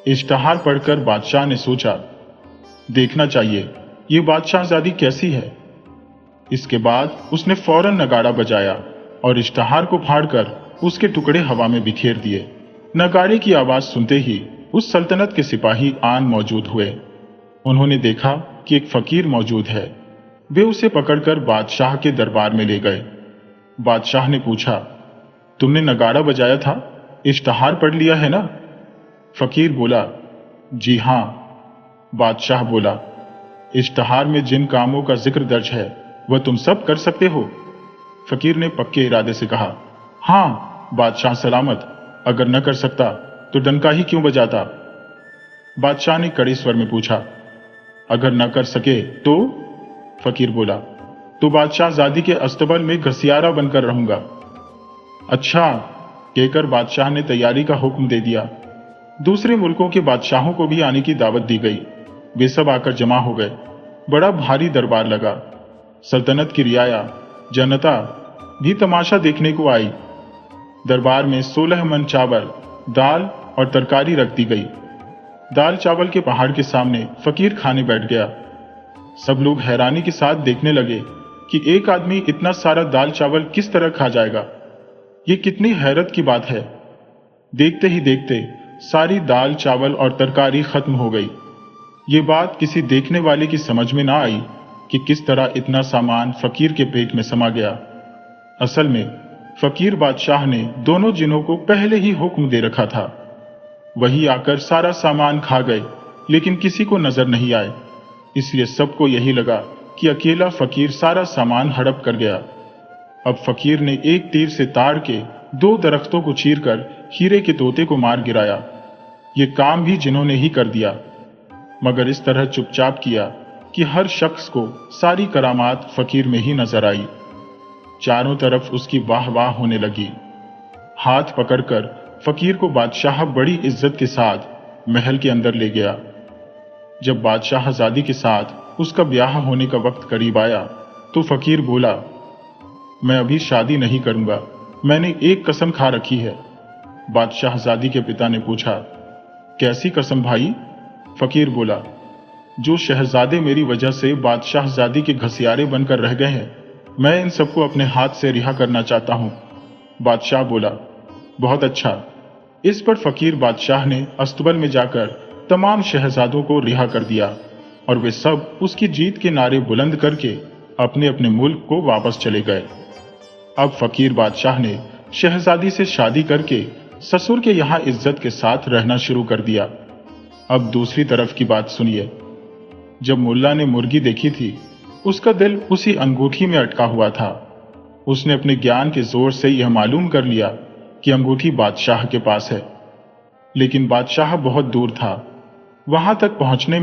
इश्तहार पढ़कर बादशाह ने सोचा, देखना चाहिए ये बादशाहजादी कैसी है। इसके बाद उसने फौरन नगाड़ा बजाया और इश्तहार को फाड़कर उसके टुकड़े हवा में बिखेर दिए। नगाड़े की आवाज सुनते ही उस सल्तनत के सिपाही आन मौजूद हुए। उन्होंने देखा कि एक फकीर मौजूद है। वे उसे पकड़कर बादशाह के दरबार में ले गए। बादशाह ने पूछा, तुमने नगाड़ा बजाया था, इश्तहार पढ़ लिया है ना? फकीर बोला, जी हां। बादशाह बोला, इश्तहार में जिन कामों का जिक्र दर्ज है वह तुम सब कर सकते हो? फकीर ने पक्के इरादे से कहा, हां बादशाह सलामत, अगर न कर सकता तो डंका ही क्यों बजाता? बादशाह ने कड़े स्वर में पूछा, अगर न कर सके तो? फकीर बोला, तो बादशाहजादी के अस्तबल में घसियारा बनकर रहूंगा। अच्छा, कहकर बादशाह ने तैयारी का हुक्म दे दिया। दूसरे मुल्कों के बादशाहों को भी आने की दावत दी गई। वे सब आकर जमा हो गए। बड़ा भारी दरबार लगा। सल्तनत की रियाया, जनता भी तमाशा देखने को आई। दरबार में 16 मन चावल, दाल और तरकारी रख दी गई। दाल चावल के पहाड़ के सामने फकीर खाने बैठ गया। सब लोग हैरानी के साथ देखने लगे कि एक आदमी इतना सारा दाल चावल किस तरह खा जाएगा। ये कितनी हैरत की बात है। देखते ही देखते सारी दाल चावल और तरकारी खत्म हो गई। ये बात किसी देखने वाले की समझ में ना आई कि किस तरह इतना सामान फकीर के पेट में समा गया। असल में फकीर बादशाह ने दोनों जिनों को पहले ही हुक्म दे रखा था। वही आकर सारा सामान खा गए, लेकिन किसी को नजर नहीं आए। इसलिए सबको यही लगा कि अकेला फकीर सारा सामान हड़प कर गया। अब फकीर ने एक तीर से ताड़ के 2 दरख्तों को चीरकर हीरे के तोते को मार गिराया। ये काम भी जिन्होंने ही कर दिया, मगर इस तरह चुपचाप किया कि हर शख्स को सारी करामात फकीर में ही नजर आई। चारों तरफ उसकी वाह वाह होने लगी। हाथ पकड़कर फकीर को बादशाह बड़ी इज्जत के साथ महल के अंदर ले गया। जब बादशाहजादी के साथ उसका ब्याह होने का वक्त करीब आया तो फकीर बोला, मैं अभी शादी नहीं करूंगा, मैंने एक कसम खा रखी है। बादशाहजादी के पिता ने पूछा, कैसी कसम भाई? फकीर बोला, जो शहजादे मेरी वजह से बादशाहजादी के घसियारे बनकर रह गए हैं, मैं इन सबको अपने हाथ से रिहा करना चाहता हूं। बादशाह बोला, बहुत अच्छा। इस पर फकीर बादशाह ने अस्तबल में जाकर तमाम शहजादों को रिहा कर दिया और वे सब उसकी जीत के नारे बुलंद करके अपने अपने मुल्क को वापस चले गए। अब फकीर बादशाह ने शहजादी से शादी करके ससुर के यहां इज्जत के साथ रहना शुरू कर दिया। अब दूसरी तरफ की बात सुनिए। जब मुल्ला ने मुर्गी देखी थी, उसका दिल उसी अंगूठी में अटका हुआ था। उसने अपने ज्ञान के जोर से यह मालूम कर लिया कि अंगूठी बादशाह के पास है, लेकिन बादशाह बहुत दूर था। वहां तक पहुंचने